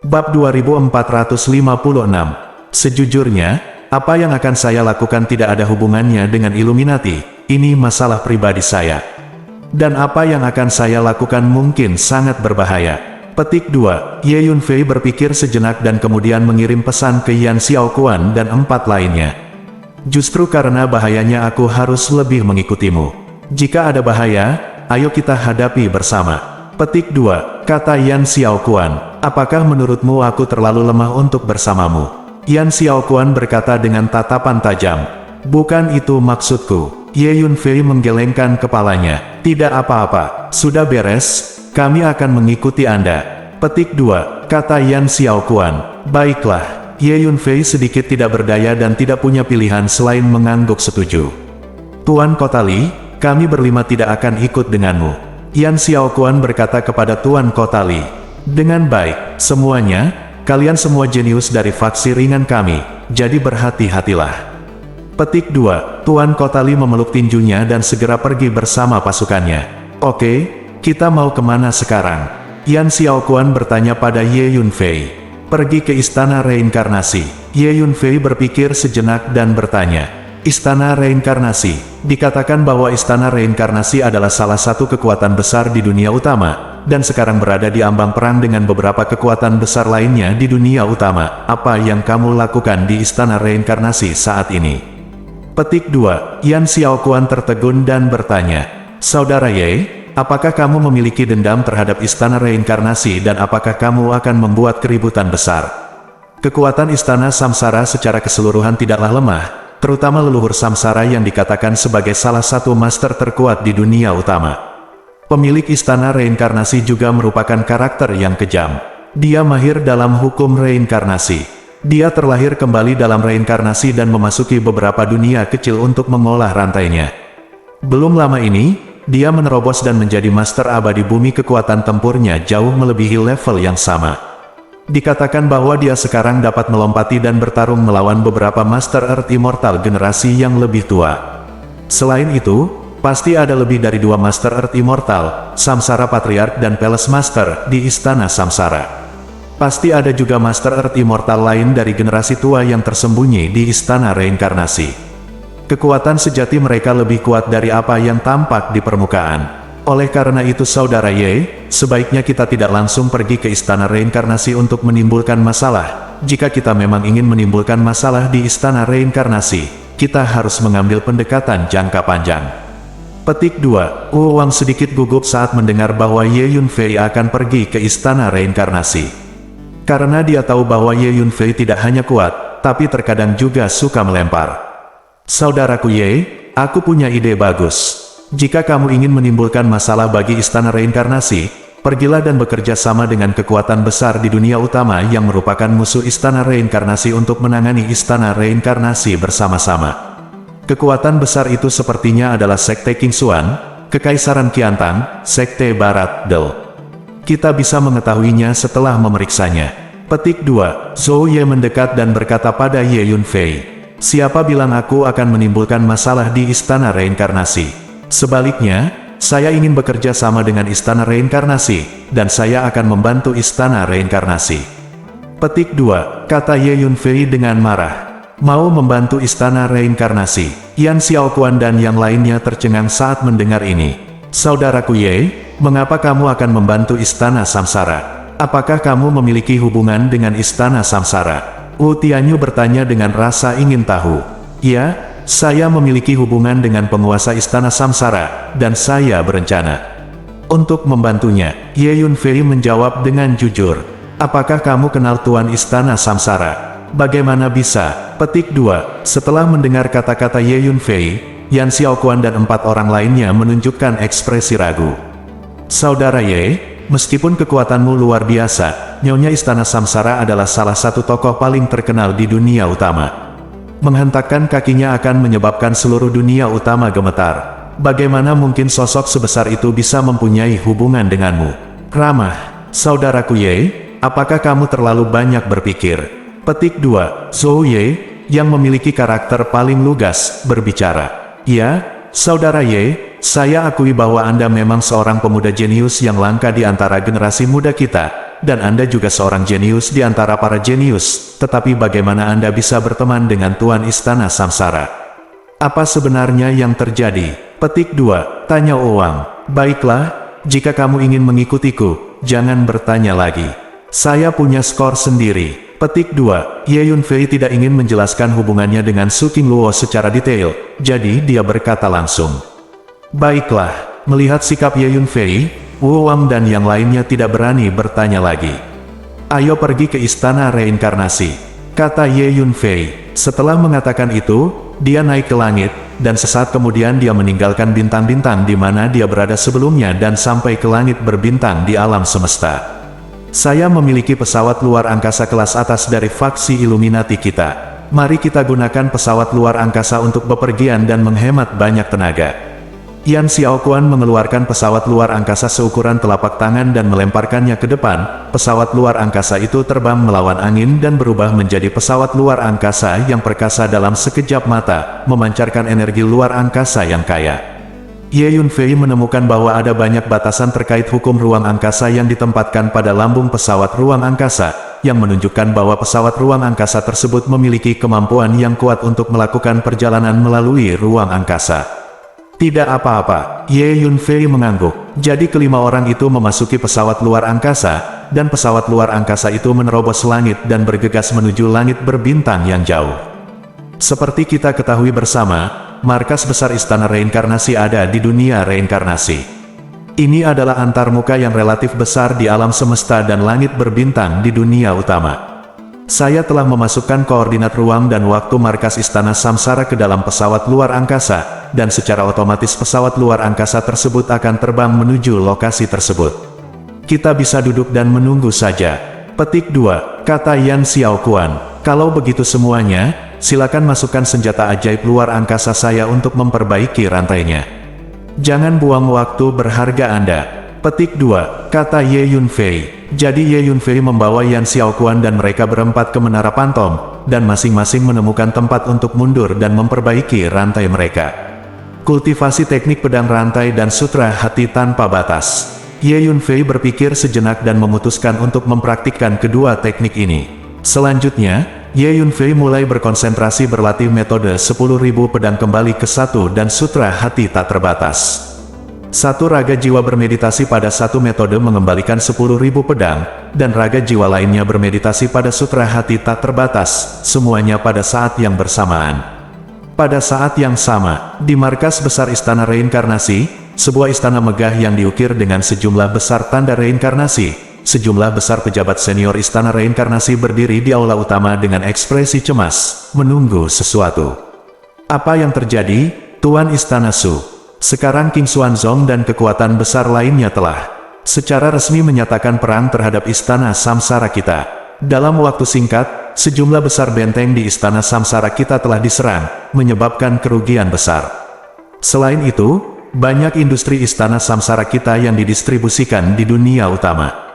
Bab 2456. Sejujurnya, apa yang akan saya lakukan tidak ada hubungannya dengan Illuminati, ini masalah pribadi saya. Dan apa yang akan saya lakukan mungkin sangat berbahaya. Petik 2. Ye Yunfei berpikir sejenak dan kemudian mengirim pesan ke Yan Xiaoquan dan 4 lainnya. Justru karena bahayanya aku harus lebih mengikutimu. Jika ada bahaya, ayo kita hadapi bersama. Petik 2. Kata Yan Xiaoquan, apakah menurutmu aku terlalu lemah untuk bersamamu? Yan Xiaoquan berkata dengan tatapan tajam. Bukan itu maksudku. Ye Yunfei menggelengkan kepalanya. Tidak apa-apa, sudah beres, kami akan mengikuti Anda. Petik 2. Kata Yan Xiaoquan. Baiklah. Ye Yunfei sedikit tidak berdaya dan tidak punya pilihan selain mengangguk setuju. Tuan Kotali, kami berlima tidak akan ikut denganmu. Yan Xiaoquan berkata kepada Tuan Kotali. Dengan baik, semuanya, kalian semua jenius dari faksi ringan kami, jadi berhati-hatilah. Petik 2. Tuan Kotali memeluk tinjunya dan segera pergi bersama pasukannya. Oke, kita mau kemana sekarang? Yan Xiaoquan bertanya pada Ye Yunfei. Pergi ke Istana Reinkarnasi. Ye Yunfei berpikir sejenak dan bertanya. Istana Reinkarnasi. Dikatakan bahwa Istana Reinkarnasi adalah salah satu kekuatan besar di dunia utama, dan sekarang berada di ambang perang dengan beberapa kekuatan besar lainnya di dunia utama. Apa yang kamu lakukan di Istana Reinkarnasi saat ini? Petik 2. Yan Xiaoquan tertegun dan bertanya. Saudara Ye, apakah kamu memiliki dendam terhadap Istana Reinkarnasi dan apakah kamu akan membuat keributan besar? Kekuatan Istana Samsara secara keseluruhan tidaklah lemah, terutama leluhur Samsara yang dikatakan sebagai salah satu master terkuat di dunia utama. Pemilik Istana Reinkarnasi juga merupakan karakter yang kejam. Dia mahir dalam hukum reinkarnasi. Dia terlahir kembali dalam reinkarnasi dan memasuki beberapa dunia kecil untuk mengolah rantainya. Belum lama ini, dia menerobos dan menjadi master abadi bumi. Kekuatan tempurnya jauh melebihi level yang sama. Dikatakan bahwa dia sekarang dapat melompati dan bertarung melawan beberapa Master Earth Immortal generasi yang lebih tua. Selain itu, pasti ada lebih dari 2 Master Earth Immortal, Samsara Patriarch dan Palace Master, di Istana Samsara. Pasti ada juga Master Earth Immortal lain dari generasi tua yang tersembunyi di Istana Reinkarnasi. Kekuatan sejati mereka lebih kuat dari apa yang tampak di permukaan. Oleh karena itu Saudara Ye, sebaiknya kita tidak langsung pergi ke Istana Reinkarnasi untuk menimbulkan masalah. Jika kita memang ingin menimbulkan masalah di Istana Reinkarnasi, kita harus mengambil pendekatan jangka panjang. Petik 2. Wang sedikit gugup saat mendengar bahwa Ye Yunfei akan pergi ke Istana Reinkarnasi. Karena dia tahu bahwa Ye Yunfei tidak hanya kuat, tapi terkadang juga suka melempar. Saudaraku Ye, aku punya ide bagus. Jika kamu ingin menimbulkan masalah bagi Istana Reinkarnasi, pergilah dan bekerja sama dengan kekuatan besar di dunia utama yang merupakan musuh Istana Reinkarnasi untuk menangani Istana Reinkarnasi bersama-sama. Kekuatan besar itu sepertinya adalah Sekte King Xuan, Kekaisaran Qiantang, Sekte Barat Del. Kita bisa mengetahuinya setelah memeriksanya. Petik 2. Zhou Ye mendekat dan berkata pada Ye Yunfei. Siapa bilang aku akan menimbulkan masalah di Istana Reinkarnasi? Sebaliknya, saya ingin bekerja sama dengan Istana Reinkarnasi, dan saya akan membantu Istana Reinkarnasi. Petik 2. Kata Ye Yunfei dengan marah. Mau membantu Istana Reinkarnasi? Yan Xiaoquan dan yang lainnya tercengang saat mendengar ini. Saudaraku Ye, mengapa kamu akan membantu Istana Samsara? Apakah kamu memiliki hubungan dengan Istana Samsara? Wu Tianyu bertanya dengan rasa ingin tahu. Ya, saya memiliki hubungan dengan penguasa Istana Samsara, dan saya berencana untuk membantunya. Ye Yunfei menjawab dengan jujur. Apakah kamu kenal Tuan Istana Samsara? Bagaimana bisa? Petik 2. Setelah mendengar kata-kata Ye Yunfei, Yan Xiaoquan dan 4 orang lainnya menunjukkan ekspresi ragu. Saudara Ye, meskipun kekuatanmu luar biasa, Nyonya Istana Samsara adalah salah satu tokoh paling terkenal di dunia utama. Menghentakkan kakinya akan menyebabkan seluruh dunia utama gemetar. Bagaimana mungkin sosok sebesar itu bisa mempunyai hubungan denganmu? Ramah, saudaraku Ye, apakah kamu terlalu banyak berpikir? Petik 2. Zhou Ye, yang memiliki karakter paling lugas, berbicara. Ya, saudara Ye, saya akui bahwa Anda memang seorang pemuda jenius yang langka di antara generasi muda kita, dan Anda juga seorang jenius di antara para jenius, tetapi bagaimana Anda bisa berteman dengan Tuan Istana Samsara? Apa sebenarnya yang terjadi? Petik 2, tanya Oowang. Baiklah, jika kamu ingin mengikutiku, jangan bertanya lagi. Saya punya skor sendiri. Petik 2, Ye Yunfei tidak ingin menjelaskan hubungannya dengan Su Qingluo secara detail, jadi dia berkata langsung. Baiklah, melihat sikap Ye Yunfei, Wu Wang dan yang lainnya tidak berani bertanya lagi. Ayo pergi ke istana reinkarnasi, kata Ye Yunfei. Setelah mengatakan itu, dia naik ke langit, dan sesaat kemudian dia meninggalkan bintang-bintang di mana dia berada sebelumnya dan sampai ke langit berbintang di alam semesta. Saya memiliki pesawat luar angkasa kelas atas dari faksi Illuminati kita. Mari kita gunakan pesawat luar angkasa untuk bepergian dan menghemat banyak tenaga. Yan Xiaoquan mengeluarkan pesawat luar angkasa seukuran telapak tangan dan melemparkannya ke depan. Pesawat luar angkasa itu terbang melawan angin dan berubah menjadi pesawat luar angkasa yang perkasa dalam sekejap mata, memancarkan energi luar angkasa yang kaya. Ye Yunfei menemukan bahwa ada banyak batasan terkait hukum ruang angkasa yang ditempatkan pada lambung pesawat ruang angkasa, yang menunjukkan bahwa pesawat ruang angkasa tersebut memiliki kemampuan yang kuat untuk melakukan perjalanan melalui ruang angkasa. Tidak apa-apa, Ye Yunfei mengangguk. Jadi kelima orang itu memasuki pesawat luar angkasa, dan pesawat luar angkasa itu menerobos langit dan bergegas menuju langit berbintang yang jauh. Seperti kita ketahui bersama, markas besar Istana Reinkarnasi ada di dunia reinkarnasi. Ini adalah antarmuka yang relatif besar di alam semesta dan langit berbintang di dunia utama. Saya telah memasukkan koordinat ruang dan waktu markas Istana Samsara ke dalam pesawat luar angkasa, dan secara otomatis pesawat luar angkasa tersebut akan terbang menuju lokasi tersebut. Kita bisa duduk dan menunggu saja. Petik 2, kata Yan Xiaoquan. Kalau begitu semuanya, silakan masukkan senjata ajaib luar angkasa saya untuk memperbaiki rantainya. Jangan buang waktu berharga Anda. Petik 2, kata Ye Yunfei. Jadi Ye Yunfei membawa Yan Xiaoquan dan mereka berempat ke Menara Pantom, dan masing-masing menemukan tempat untuk mundur dan memperbaiki rantai mereka. Kultivasi teknik pedang rantai dan sutra hati tanpa batas. Ye Yunfei berpikir sejenak dan memutuskan untuk mempraktikkan kedua teknik ini. Selanjutnya, Ye Yunfei mulai berkonsentrasi berlatih metode 10.000 pedang kembali ke satu dan sutra hati tak terbatas. Satu raga jiwa bermeditasi pada satu metode mengembalikan 10.000 pedang, dan raga jiwa lainnya bermeditasi pada sutra hati tak terbatas, semuanya pada saat yang bersamaan. Pada saat yang sama, di markas besar Istana Reinkarnasi, sebuah istana megah yang diukir dengan sejumlah besar tanda reinkarnasi. Sejumlah besar pejabat senior Istana Reinkarnasi berdiri di aula utama dengan ekspresi cemas, menunggu sesuatu. Apa yang terjadi, Tuan Istana Su? Sekarang King Xuanzong dan kekuatan besar lainnya telah secara resmi menyatakan perang terhadap Istana Samsara kita. Dalam waktu singkat, sejumlah besar benteng di Istana Samsara kita telah diserang, menyebabkan kerugian besar. Selain itu, banyak industri Istana Samsara kita yang didistribusikan di dunia utama.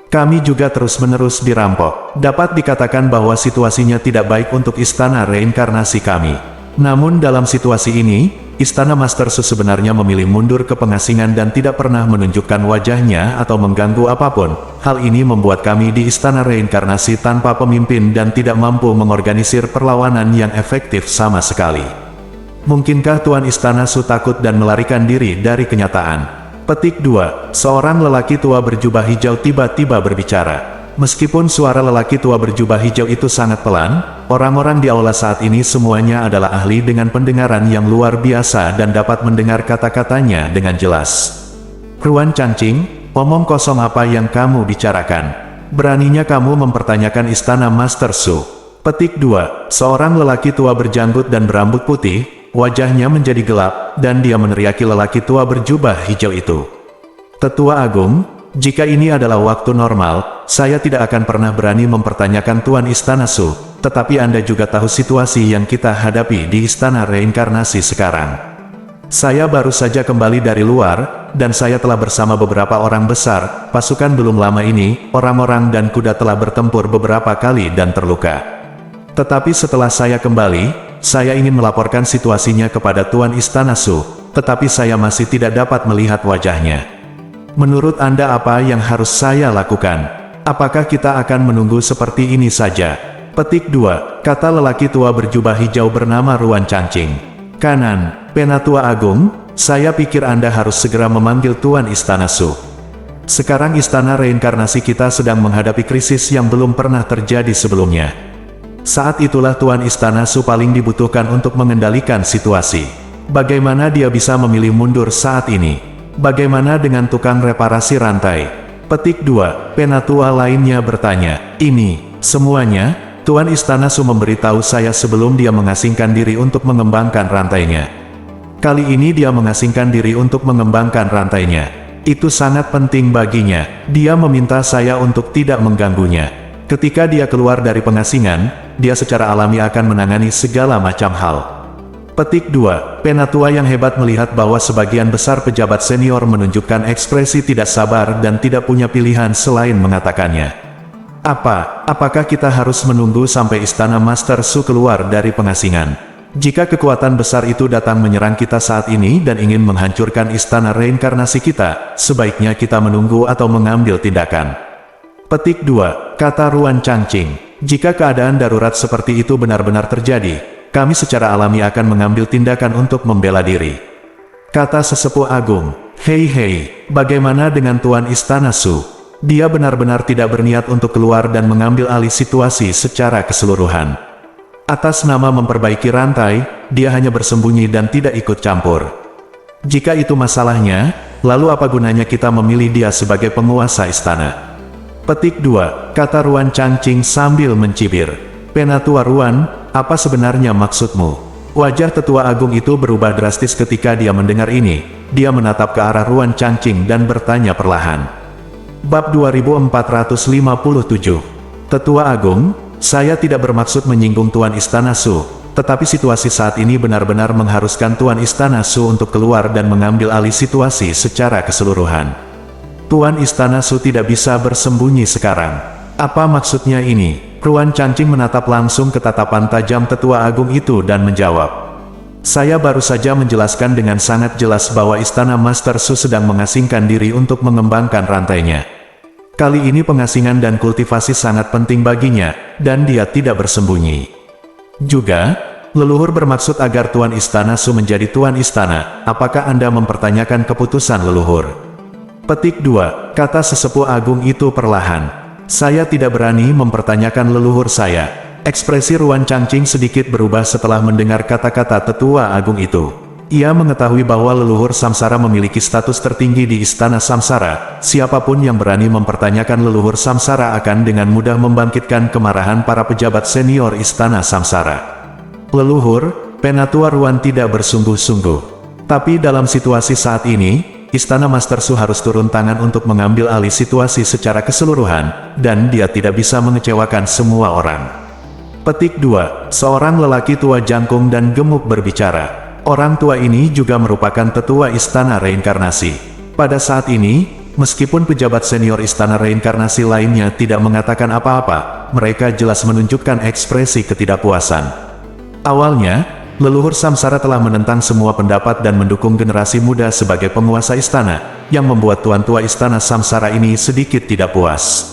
Kami juga terus-menerus dirampok. Dapat dikatakan bahwa situasinya tidak baik untuk Istana Reinkarnasi kami. Namun dalam situasi ini, Istana Master Su sebenarnya memilih mundur ke pengasingan dan tidak pernah menunjukkan wajahnya atau mengganggu apapun. Hal ini membuat kami di Istana Reinkarnasi tanpa pemimpin dan tidak mampu mengorganisir perlawanan yang efektif sama sekali. Mungkinkah Tuan Istana Su takut dan melarikan diri dari kenyataan? Petik 2, seorang lelaki tua berjubah hijau tiba-tiba berbicara. Meskipun suara lelaki tua berjubah hijau itu sangat pelan, orang-orang di aula saat ini semuanya adalah ahli dengan pendengaran yang luar biasa dan dapat mendengar kata-katanya dengan jelas. Ruan Changqing, omong kosong apa yang kamu bicarakan? Beraninya kamu mempertanyakan Istana Master Su? Petik 2, seorang lelaki tua berjanggut dan berambut putih, wajahnya menjadi gelap, dan dia meneriaki lelaki tua berjubah hijau itu. Tetua Agung, jika ini adalah waktu normal, saya tidak akan pernah berani mempertanyakan Tuan Istana Su, tetapi Anda juga tahu situasi yang kita hadapi di Istana Reinkarnasi sekarang. Saya baru saja kembali dari luar, dan saya telah bersama beberapa orang besar, pasukan belum lama ini, orang-orang dan kuda telah bertempur beberapa kali dan terluka. Tetapi setelah saya kembali, saya ingin melaporkan situasinya kepada Tuan Istana Su, tetapi saya masih tidak dapat melihat wajahnya. Menurut Anda apa yang harus saya lakukan? apakah kita akan menunggu seperti ini saja? Petik 2, kata lelaki tua berjubah hijau bernama Ruan Changqing. Kanan, Penatua Agung, saya pikir Anda harus segera memanggil Tuan Istana Su. Sekarang istana reinkarnasi kita sedang menghadapi krisis yang belum pernah terjadi sebelumnya. Saat itulah Tuan Istana Su paling dibutuhkan untuk mengendalikan situasi. Bagaimana dia bisa memilih mundur saat ini? Bagaimana dengan tukang reparasi rantai? Petik 2, Penatua lainnya bertanya. Ini, semuanya, Tuan Istana Su memberitahu saya sebelum dia mengasingkan diri untuk mengembangkan rantainya. Kali ini dia mengasingkan diri untuk mengembangkan rantainya. Itu sangat penting baginya. Dia meminta saya untuk tidak mengganggunya. Ketika dia keluar dari pengasingan, dia secara alami akan menangani segala macam hal. Petik 2, Penatua yang hebat melihat bahwa sebagian besar pejabat senior menunjukkan ekspresi tidak sabar dan tidak punya pilihan selain mengatakannya. Apakah kita harus menunggu sampai Istana Master Su keluar dari pengasingan? Jika kekuatan besar itu datang menyerang kita saat ini dan ingin menghancurkan istana reinkarnasi kita, sebaiknya kita menunggu atau mengambil tindakan. Petik 2, kata Ruan Changqing. Jika keadaan darurat seperti itu benar-benar terjadi, kami secara alami akan mengambil tindakan untuk membela diri. Kata sesepuh agung. Hei, bagaimana dengan Tuan Istana Su? Dia benar-benar tidak berniat untuk keluar dan mengambil alih situasi secara keseluruhan. Atas nama memperbaiki rantai, dia hanya bersembunyi dan tidak ikut campur. Jika itu masalahnya, lalu apa gunanya kita memilih dia sebagai penguasa istana? Petik 2, kata Ruan Changqing sambil mencibir. Penatua Ruan, apa sebenarnya maksudmu? Wajah tetua agung itu berubah drastis ketika dia mendengar ini. Dia menatap ke arah Ruan Changqing dan bertanya perlahan. Bab 2457. Tetua Agung, saya tidak bermaksud menyinggung Tuan Istana Su, tetapi situasi saat ini benar-benar mengharuskan Tuan Istana Su untuk keluar dan mengambil alih situasi secara keseluruhan. Tuan Istana Su tidak bisa bersembunyi sekarang. Apa maksudnya ini? Ruan Changqing menatap langsung ke tatapan tajam tetua agung itu dan menjawab. Saya baru saja menjelaskan dengan sangat jelas bahwa Istana Master Su sedang mengasingkan diri untuk mengembangkan rantainya. Kali ini pengasingan dan kultivasi sangat penting baginya, dan dia tidak bersembunyi. Juga, leluhur bermaksud agar Tuan Istana Su menjadi Tuan Istana. Apakah Anda mempertanyakan keputusan leluhur? Petik 2, kata sesepuh agung itu perlahan. Saya tidak berani mempertanyakan leluhur saya. Ekspresi Ruan Changqing sedikit berubah setelah mendengar kata-kata tetua agung itu. Ia mengetahui bahwa leluhur Samsara memiliki status tertinggi di Istana Samsara. Siapapun yang berani mempertanyakan leluhur Samsara akan dengan mudah membangkitkan kemarahan para pejabat senior Istana Samsara. Leluhur, Penatua Ruan tidak bersungguh-sungguh. Tapi dalam situasi saat ini, Istana Master Su harus turun tangan untuk mengambil alih situasi secara keseluruhan, dan dia tidak bisa mengecewakan semua orang. Petik 2, seorang lelaki tua jangkung dan gemuk berbicara. Orang tua ini juga merupakan tetua Istana Reinkarnasi. Pada saat ini, meskipun pejabat senior Istana Reinkarnasi lainnya tidak mengatakan apa-apa, mereka jelas menunjukkan ekspresi ketidakpuasan. Awalnya, leluhur Samsara telah menentang semua pendapat dan mendukung generasi muda sebagai penguasa istana, yang membuat tuan tua Istana Samsara ini sedikit tidak puas.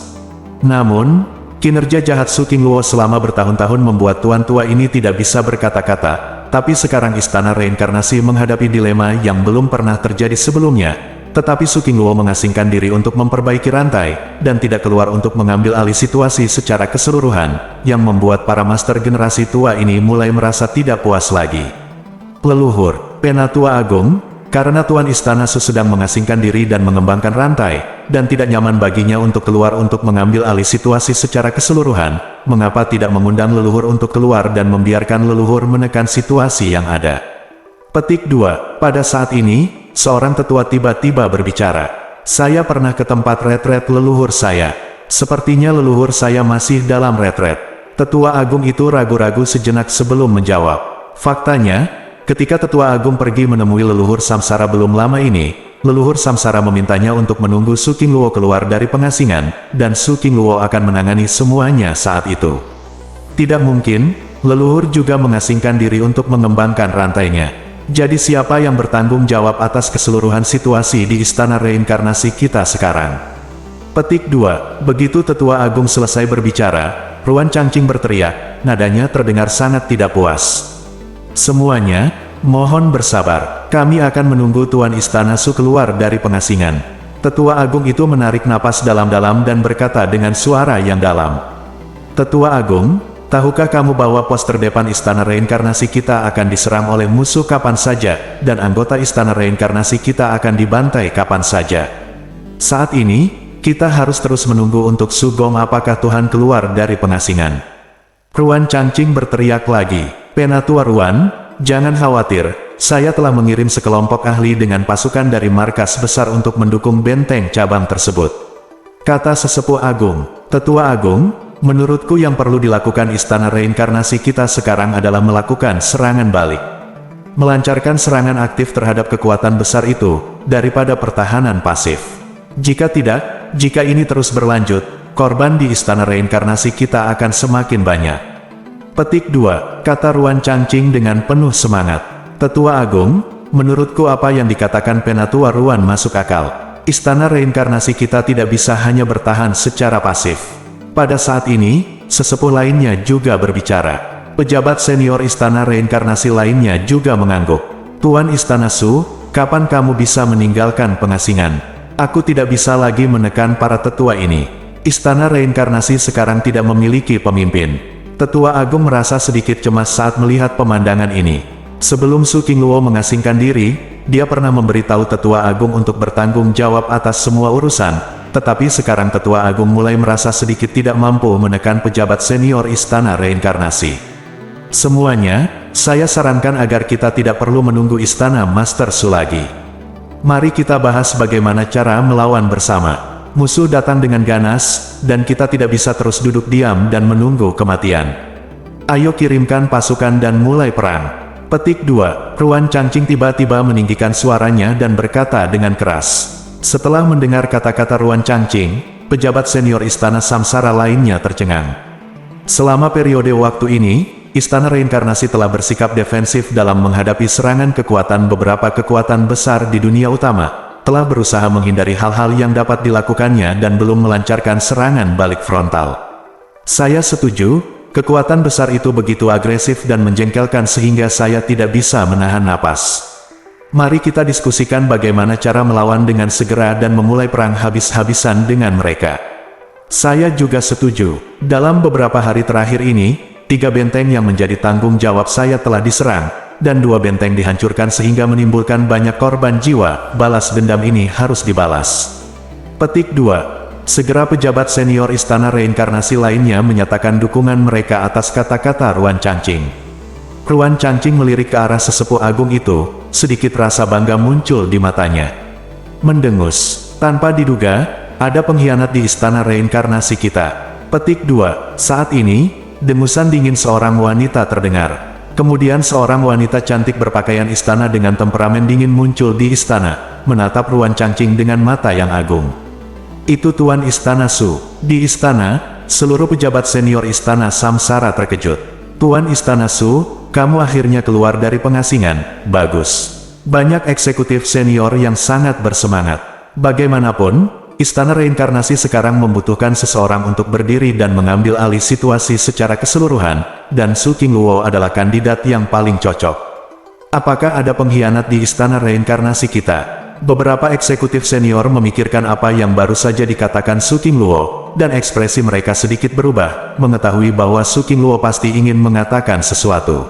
Namun, kinerja jahat Su Qingluo selama bertahun-tahun membuat tuan tua ini tidak bisa berkata-kata. Tapi sekarang Istana Reinkarnasi menghadapi dilema yang belum pernah terjadi sebelumnya. Tetapi Su Qingluo mengasingkan diri untuk memperbaiki rantai, dan tidak keluar untuk mengambil alih situasi secara keseluruhan, yang membuat para master generasi tua ini mulai merasa tidak puas lagi. Leluhur, Penatua Agung, karena Tuan Istana Su sedang mengasingkan diri dan mengembangkan rantai, dan tidak nyaman baginya untuk keluar untuk mengambil alih situasi secara keseluruhan, mengapa tidak mengundang leluhur untuk keluar dan membiarkan leluhur menekan situasi yang ada? Petik 2, pada saat ini, seorang tetua tiba-tiba berbicara. Saya pernah ke tempat retret leluhur saya. Sepertinya leluhur saya masih dalam retret. Tetua Agung itu ragu-ragu sejenak sebelum menjawab. Faktanya, ketika Tetua Agung pergi menemui leluhur Samsara belum lama ini, leluhur Samsara memintanya untuk menunggu Su Qingluo keluar dari pengasingan, dan Su Qingluo akan menangani semuanya saat itu. Tidak mungkin, leluhur juga mengasingkan diri untuk mengembangkan rantainya. Jadi siapa yang bertanggung jawab atas keseluruhan situasi di Istana Reinkarnasi kita sekarang? Petik 2. Begitu Tetua Agung selesai berbicara, Ruan Changqing berteriak, nadanya terdengar sangat tidak puas. Semuanya, mohon bersabar. Kami akan menunggu Tuan Istana Su keluar dari pengasingan. Tetua Agung itu menarik napas dalam-dalam dan berkata dengan suara yang dalam. Tetua Agung, tahukah kamu bahwa pos terdepan Istana Reinkarnasi kita akan diserang oleh musuh kapan saja, dan anggota Istana Reinkarnasi kita akan dibantai kapan saja. Saat ini, kita harus terus menunggu untuk Sugong apakah Tuhan keluar dari pengasingan. Ruan Changqing berteriak lagi, Penatua Ruan, jangan khawatir, saya telah mengirim sekelompok ahli dengan pasukan dari markas besar untuk mendukung benteng cabang tersebut. Kata sesepuh agung, Tetua Agung, menurutku yang perlu dilakukan Istana Reinkarnasi kita sekarang adalah melakukan serangan balik. Melancarkan serangan aktif terhadap kekuatan besar itu, daripada pertahanan pasif. Jika tidak, jika ini terus berlanjut, korban di Istana Reinkarnasi kita akan semakin banyak. Petik 2, kata Ruan Changqing dengan penuh semangat. Tetua Agung, menurutku apa yang dikatakan Penatua Ruan masuk akal. Istana Reinkarnasi kita tidak bisa hanya bertahan secara pasif. Pada saat ini, sesepuh lainnya juga berbicara. Pejabat senior Istana Reinkarnasi lainnya juga mengangguk. Tuan Istana Su, kapan kamu bisa meninggalkan pengasingan? Aku tidak bisa lagi menekan para tetua ini. Istana Reinkarnasi sekarang tidak memiliki pemimpin. Tetua Agung merasa sedikit cemas saat melihat pemandangan ini. Sebelum Su Qingluo mengasingkan diri, dia pernah memberitahu Tetua Agung untuk bertanggung jawab atas semua urusan, tetapi sekarang Tetua Agung mulai merasa sedikit tidak mampu menekan pejabat senior Istana Reinkarnasi. Semuanya, saya sarankan agar kita tidak perlu menunggu Istana Master Su lagi. Mari kita bahas bagaimana cara melawan bersama. Musuh datang dengan ganas, dan kita tidak bisa terus duduk diam dan menunggu kematian. Ayo kirimkan pasukan dan mulai perang. Petik 2, Ruan Changqing tiba-tiba meninggikan suaranya dan berkata dengan keras. Setelah mendengar kata-kata Ruan Changqing, pejabat senior Istana Samsara lainnya tercengang. Selama periode waktu ini, Istana Reinkarnasi telah bersikap defensif dalam menghadapi serangan kekuatan beberapa kekuatan besar di dunia utama, telah berusaha menghindari hal-hal yang dapat dilakukannya dan belum melancarkan serangan balik frontal. Saya setuju, kekuatan besar itu begitu agresif dan menjengkelkan sehingga saya tidak bisa menahan napas. Mari kita diskusikan bagaimana cara melawan dengan segera dan memulai perang habis-habisan dengan mereka. Saya juga setuju, dalam beberapa hari terakhir ini, 3 benteng yang menjadi tanggung jawab saya telah diserang, dan 2 benteng dihancurkan sehingga menimbulkan banyak korban jiwa. Balas dendam ini harus dibalas. Petik 2. Segera pejabat senior Istana Reinkarnasi lainnya menyatakan dukungan mereka atas kata-kata Ruan Changqing. Ruan Changqing melirik ke arah sesepuh agung itu, sedikit rasa bangga muncul di matanya. Mendengus, tanpa diduga, ada pengkhianat di Istana Reinkarnasi kita. Petik 2. Saat ini, dengusan dingin seorang wanita terdengar. Kemudian seorang wanita cantik berpakaian istana dengan temperamen dingin muncul di istana, menatap Ruan Changqing dengan mata yang agung. Itu Tuan Istana Su. Di istana, seluruh pejabat senior Istana Samsara terkejut. Tuan Istana Su, kamu akhirnya keluar dari pengasingan. Bagus. Banyak eksekutif senior yang sangat bersemangat. Bagaimanapun, Istana Reinkarnasi sekarang membutuhkan seseorang untuk berdiri dan mengambil alih situasi secara keseluruhan, dan Su Qingluo adalah kandidat yang paling cocok. Apakah ada pengkhianat di Istana Reinkarnasi kita? Beberapa eksekutif senior memikirkan apa yang baru saja dikatakan Su Qingluo, dan ekspresi mereka sedikit berubah, mengetahui bahwa Su Qingluo pasti ingin mengatakan sesuatu.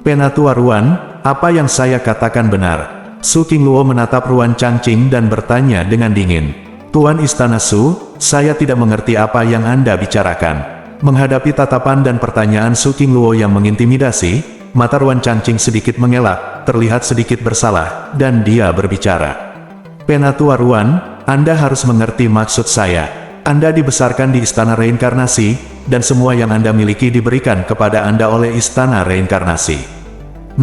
Penatua Ruan, apa yang saya katakan benar? Su Qingluo menatap Ruan Changqing dan bertanya dengan dingin. Tuan Istana Su, saya tidak mengerti apa yang Anda bicarakan. Menghadapi tatapan dan pertanyaan Su Qingluo yang mengintimidasi, mata Ruan Changqing sedikit mengelak, terlihat sedikit bersalah, dan dia berbicara. Penatua Ruan, Anda harus mengerti maksud saya. Anda dibesarkan di Istana Reinkarnasi, dan semua yang Anda miliki diberikan kepada Anda oleh Istana Reinkarnasi.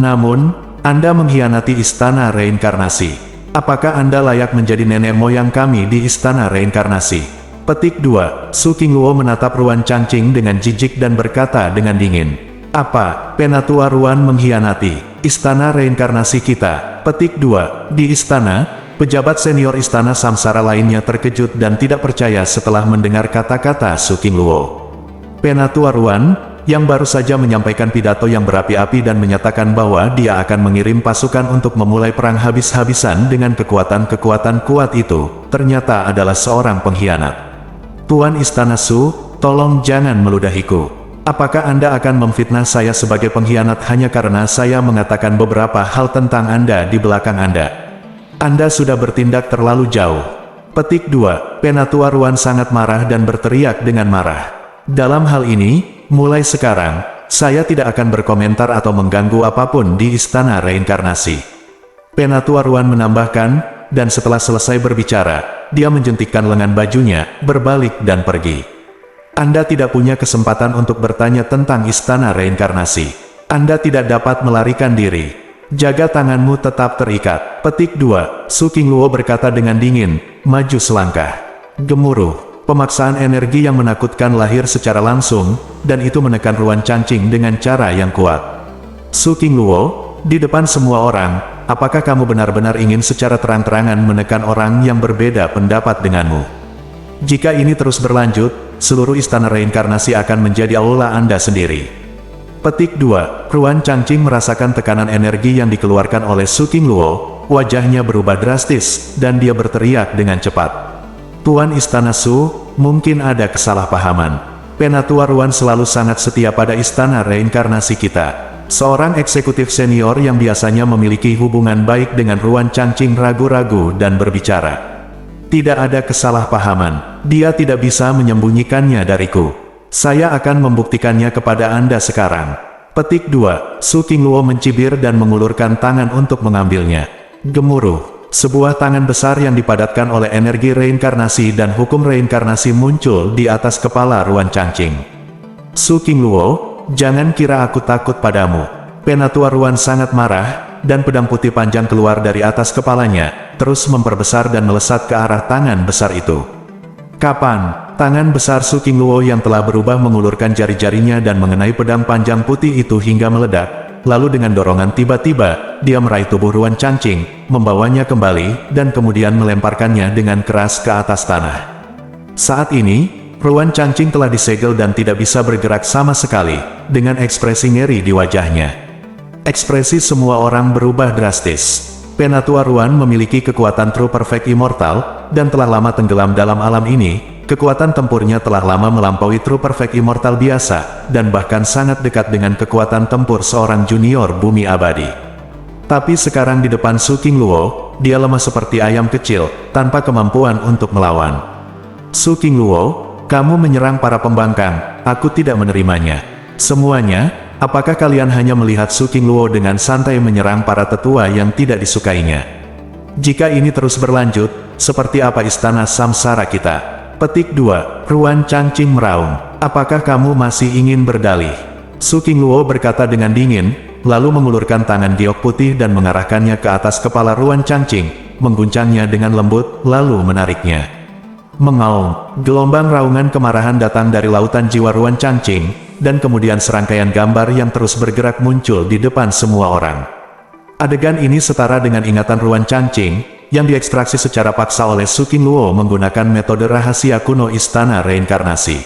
Namun, Anda mengkhianati Istana Reinkarnasi. Apakah Anda layak menjadi nenek moyang kami di Istana Reinkarnasi? Petik 2. Su Qingluo menatap Ruan Changqing dengan jijik dan berkata dengan dingin. Apa, Penatua Ruan mengkhianati Istana Reinkarnasi kita? Petik 2. Di istana, Pejabat senior Istana Samsara lainnya terkejut dan tidak percaya setelah mendengar kata-kata Su Qingluo. Penatua Ruan, yang baru saja menyampaikan pidato yang berapi-api dan menyatakan bahwa dia akan mengirim pasukan untuk memulai perang habis-habisan dengan kekuatan-kekuatan kuat itu, ternyata adalah seorang pengkhianat. Tuan Istana Su, tolong jangan meludahiku. Apakah Anda akan memfitnah saya sebagai pengkhianat hanya karena saya mengatakan beberapa hal tentang Anda di belakang Anda? Anda sudah bertindak terlalu jauh. Petik 2. Penatua Ruan sangat marah dan berteriak dengan marah. Dalam hal ini, mulai sekarang, saya tidak akan berkomentar atau mengganggu apapun di Istana Reinkarnasi. Penatua Ruan menambahkan, dan setelah selesai berbicara, dia menjentikkan lengan bajunya, berbalik dan pergi. Anda tidak punya kesempatan untuk bertanya tentang Istana Reinkarnasi. Anda tidak dapat melarikan diri. Jaga tanganmu tetap terikat. Petik 2. Su Qingluo berkata dengan dingin, maju selangkah. Gemuruh. Pemaksaan energi yang menakutkan lahir secara langsung, dan itu menekan Ruan Changqing dengan cara yang kuat. Su Qingluo, di depan semua orang, apakah kamu benar-benar ingin secara terang-terangan menekan orang yang berbeda pendapat denganmu? Jika ini terus berlanjut, seluruh Istana Reinkarnasi akan menjadi aula Anda sendiri. Petik 2. Ruan Changqing merasakan tekanan energi yang dikeluarkan oleh Su Qingluo, wajahnya berubah drastis, dan dia berteriak dengan cepat. Tuan Istana Su, mungkin ada kesalahpahaman. Penatua Ruan selalu sangat setia pada Istana Reinkarnasi kita. Seorang eksekutif senior yang biasanya memiliki hubungan baik dengan Ruan Changqing ragu-ragu dan berbicara. Tidak ada kesalahpahaman, dia tidak bisa menyembunyikannya dariku. Saya akan membuktikannya kepada Anda sekarang. Petik 2. Su Qingluo mencibir dan mengulurkan tangan untuk mengambilnya. Gemuruh. Sebuah tangan besar yang dipadatkan oleh energi reinkarnasi dan hukum reinkarnasi muncul di atas kepala Ruan Changqing. Su Qingluo, jangan kira aku takut padamu. Penatua Ruan sangat marah, dan pedang putih panjang keluar dari atas kepalanya, terus memperbesar dan melesat ke arah tangan besar itu. Kapan? Tangan besar Su Qingluo yang telah berubah mengulurkan jari-jarinya dan mengenai pedang panjang putih itu hingga meledak. Lalu dengan dorongan tiba-tiba, dia meraih tubuh Ruan Changqing, membawanya kembali, dan kemudian melemparkannya dengan keras ke atas tanah. Saat ini, Ruan Changqing telah disegel dan tidak bisa bergerak sama sekali, dengan ekspresi ngeri di wajahnya. Ekspresi semua orang berubah drastis. Penatua Ruan memiliki kekuatan True Perfect Immortal, dan telah lama tenggelam dalam alam ini. Kekuatan tempurnya telah lama melampaui True Perfect Immortal biasa, dan bahkan sangat dekat dengan kekuatan tempur seorang junior bumi abadi. Tapi sekarang di depan Su Qingluo, dia lemah seperti ayam kecil, tanpa kemampuan untuk melawan. Su Qingluo, kamu menyerang para pembangkang, aku tidak menerimanya. Semuanya, apakah kalian hanya melihat Su Qingluo dengan santai menyerang para tetua yang tidak disukainya? Jika ini terus berlanjut, seperti apa Istana Samsara kita? Petik 2. Ruan Changqing meraung. Apakah kamu masih ingin berdalih? Su Qingluo berkata dengan dingin, lalu mengulurkan tangan giok putih dan mengarahkannya ke atas kepala Ruan Changqing, mengguncangnya dengan lembut, lalu menariknya. Mengaum, gelombang raungan kemarahan datang dari lautan jiwa Ruan Changqing, dan kemudian serangkaian gambar yang terus bergerak muncul di depan semua orang. Adegan ini setara dengan ingatan Ruan Changqing, yang diekstraksi secara paksa oleh Su Qingluo menggunakan metode rahasia kuno Istana Reinkarnasi.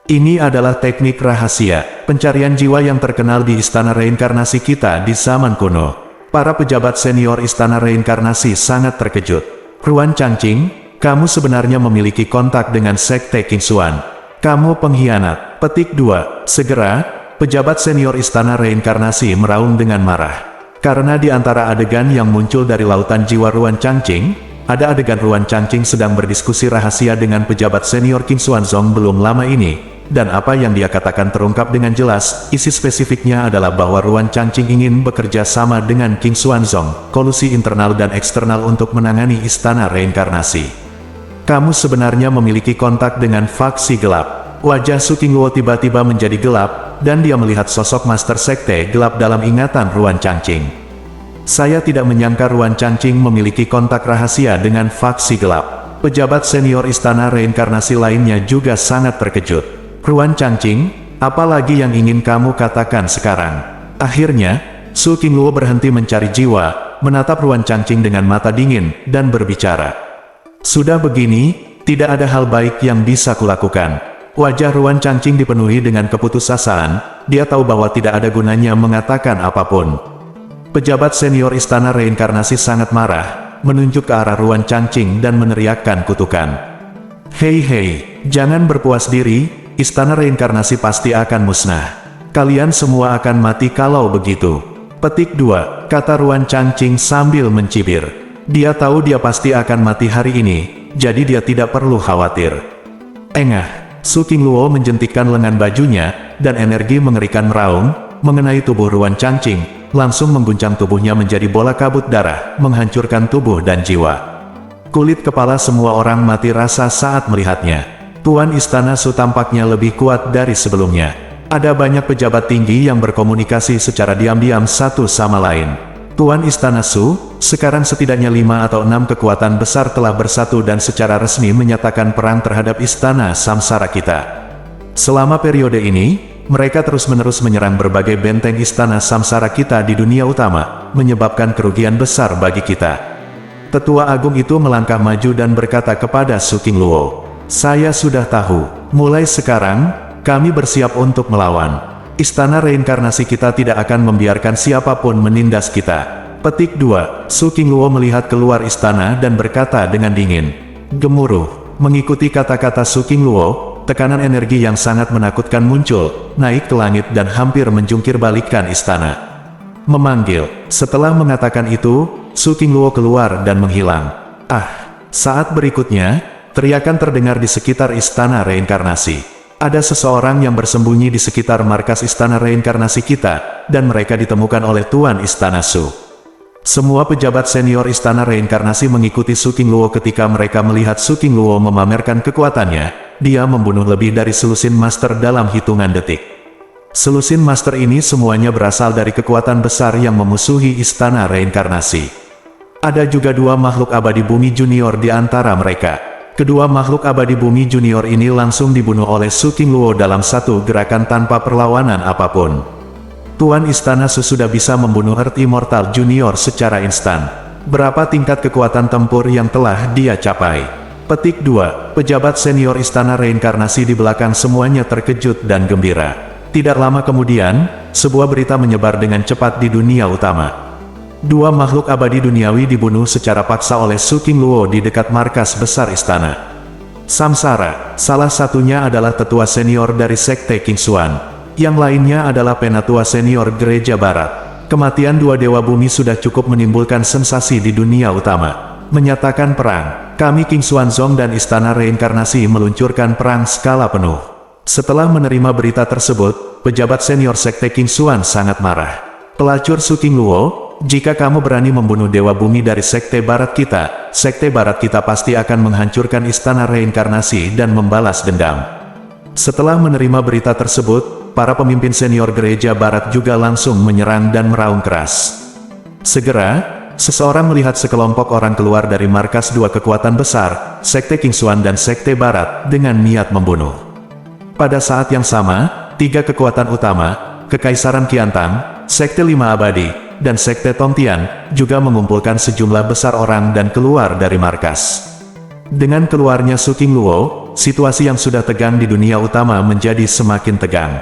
Ini adalah teknik rahasia, pencarian jiwa yang terkenal di Istana Reinkarnasi kita di zaman kuno. Para pejabat senior Istana Reinkarnasi sangat terkejut. Ruan Changqing, kamu sebenarnya memiliki kontak dengan Sekte Qingxuan. Kamu pengkhianat. Petik 2. Segera, pejabat senior Istana Reinkarnasi meraung dengan marah. Karena di antara adegan yang muncul dari lautan jiwa Ruan Changqing, ada adegan Ruan Changqing sedang berdiskusi rahasia dengan pejabat senior King Xuanzong belum lama ini, dan apa yang dia katakan terungkap dengan jelas. Isi spesifiknya adalah bahwa Ruan Changqing ingin bekerja sama dengan King Xuanzong, kolusi internal dan eksternal untuk menangani Istana Reinkarnasi. Kamu sebenarnya memiliki kontak dengan faksi gelap. Wajah Su Qingluo tiba-tiba menjadi gelap, dan dia melihat sosok Master Sekte gelap dalam ingatan Ruan Changqing. Saya tidak menyangka Ruan Changqing memiliki kontak rahasia dengan faksi gelap. Pejabat senior Istana Reinkarnasi lainnya juga sangat terkejut. Ruan Changqing, apa lagi yang ingin kamu katakan sekarang? Akhirnya, Su Qingluo berhenti mencari jiwa, menatap Ruan Changqing dengan mata dingin, dan berbicara. Sudah begini, tidak ada hal baik yang bisa kulakukan. Wajah Ruan Changqing dipenuhi dengan keputusasaan, dia tahu bahwa tidak ada gunanya mengatakan apapun. Pejabat senior Istana Reinkarnasi sangat marah, menunjuk ke arah Ruan Changqing dan meneriakkan kutukan. Hei, jangan berpuas diri, Istana Reinkarnasi pasti akan musnah. Kalian semua akan mati kalau begitu. Petik 2, kata Ruan Changqing sambil mencibir. Dia tahu dia pasti akan mati hari ini, jadi dia tidak perlu khawatir. Engah. Su Qingluo menjentikkan lengan bajunya, dan energi mengerikan meraung, mengenai tubuh Ruan Changqing, langsung mengguncang tubuhnya menjadi bola kabut darah, menghancurkan tubuh dan jiwa. Kulit kepala semua orang mati rasa saat melihatnya. Tuan Istana Su tampaknya lebih kuat dari sebelumnya. Ada banyak pejabat tinggi yang berkomunikasi secara diam-diam satu sama lain. Tuan Istana Su, sekarang setidaknya 5 atau 6 kekuatan besar telah bersatu dan secara resmi menyatakan perang terhadap Istana Samsara kita. Selama periode ini, mereka terus-menerus menyerang berbagai benteng Istana Samsara kita di dunia utama, menyebabkan kerugian besar bagi kita. Tetua Agung itu melangkah maju dan berkata kepada Su Qingluo, "Saya sudah tahu, mulai sekarang, kami bersiap untuk melawan. Istana Reinkarnasi kita tidak akan membiarkan siapapun menindas kita." Petik 2, Su Qingluo melihat keluar istana dan berkata dengan dingin. Gemuruh. Mengikuti kata-kata Su Qingluo, tekanan energi yang sangat menakutkan muncul, naik ke langit dan hampir menjungkir balikkan istana. Memanggil. Setelah mengatakan itu, Su Qingluo keluar dan menghilang. Saat berikutnya, teriakan terdengar di sekitar Istana Reinkarnasi. Ada seseorang yang bersembunyi di sekitar markas Istana Reinkarnasi kita, dan mereka ditemukan oleh Tuan Istana Su. Semua pejabat senior Istana Reinkarnasi mengikuti Su Qingluo ketika mereka melihat Su Qingluo memamerkan kekuatannya. Dia membunuh lebih dari selusin master dalam hitungan detik. Selusin master ini semuanya berasal dari kekuatan besar yang memusuhi Istana Reinkarnasi. Ada juga 2 makhluk abadi bumi junior di antara mereka. Kedua makhluk abadi bumi junior ini langsung dibunuh oleh Su Qingluo dalam satu gerakan tanpa perlawanan apapun. Tuan Istana Su sudah bisa membunuh Earth Immortal Junior secara instan. Berapa tingkat kekuatan tempur yang telah dia capai? Petik 2, pejabat senior Istana Reinkarnasi di belakang semuanya terkejut dan gembira. Tidak lama kemudian, sebuah berita menyebar dengan cepat di dunia utama. 2 makhluk abadi duniawi dibunuh secara paksa oleh Su Qingluo di dekat markas besar istana Samsara. Salah satunya adalah tetua senior dari Sekte Qingxuan. Yang lainnya adalah penatua senior Gereja Barat. Kematian 2 dewa bumi sudah cukup menimbulkan sensasi di dunia utama. Menyatakan perang. Kami Qingxuan Zong dan Istana Reinkarnasi meluncurkan perang skala penuh. Setelah menerima berita tersebut, pejabat senior Sekte Qingxuan sangat marah. Pelacur Su Qingluo, jika kamu berani membunuh Dewa Bumi dari Sekte Barat kita pasti akan menghancurkan Istana Reinkarnasi dan membalas dendam. Setelah menerima berita tersebut, para pemimpin senior Gereja Barat juga langsung menyerang dan meraung keras. Segera, seseorang melihat sekelompok orang keluar dari markas 2 kekuatan besar, Sekte Qingxuan dan Sekte Barat, dengan niat membunuh. Pada saat yang sama, 3 kekuatan utama, Kekaisaran Qiantang, Sekte 5 Abadi, dan Sekte Tongtian, juga mengumpulkan sejumlah besar orang dan keluar dari markas. Dengan keluarnya Su Qingluo, situasi yang sudah tegang di dunia utama menjadi semakin tegang.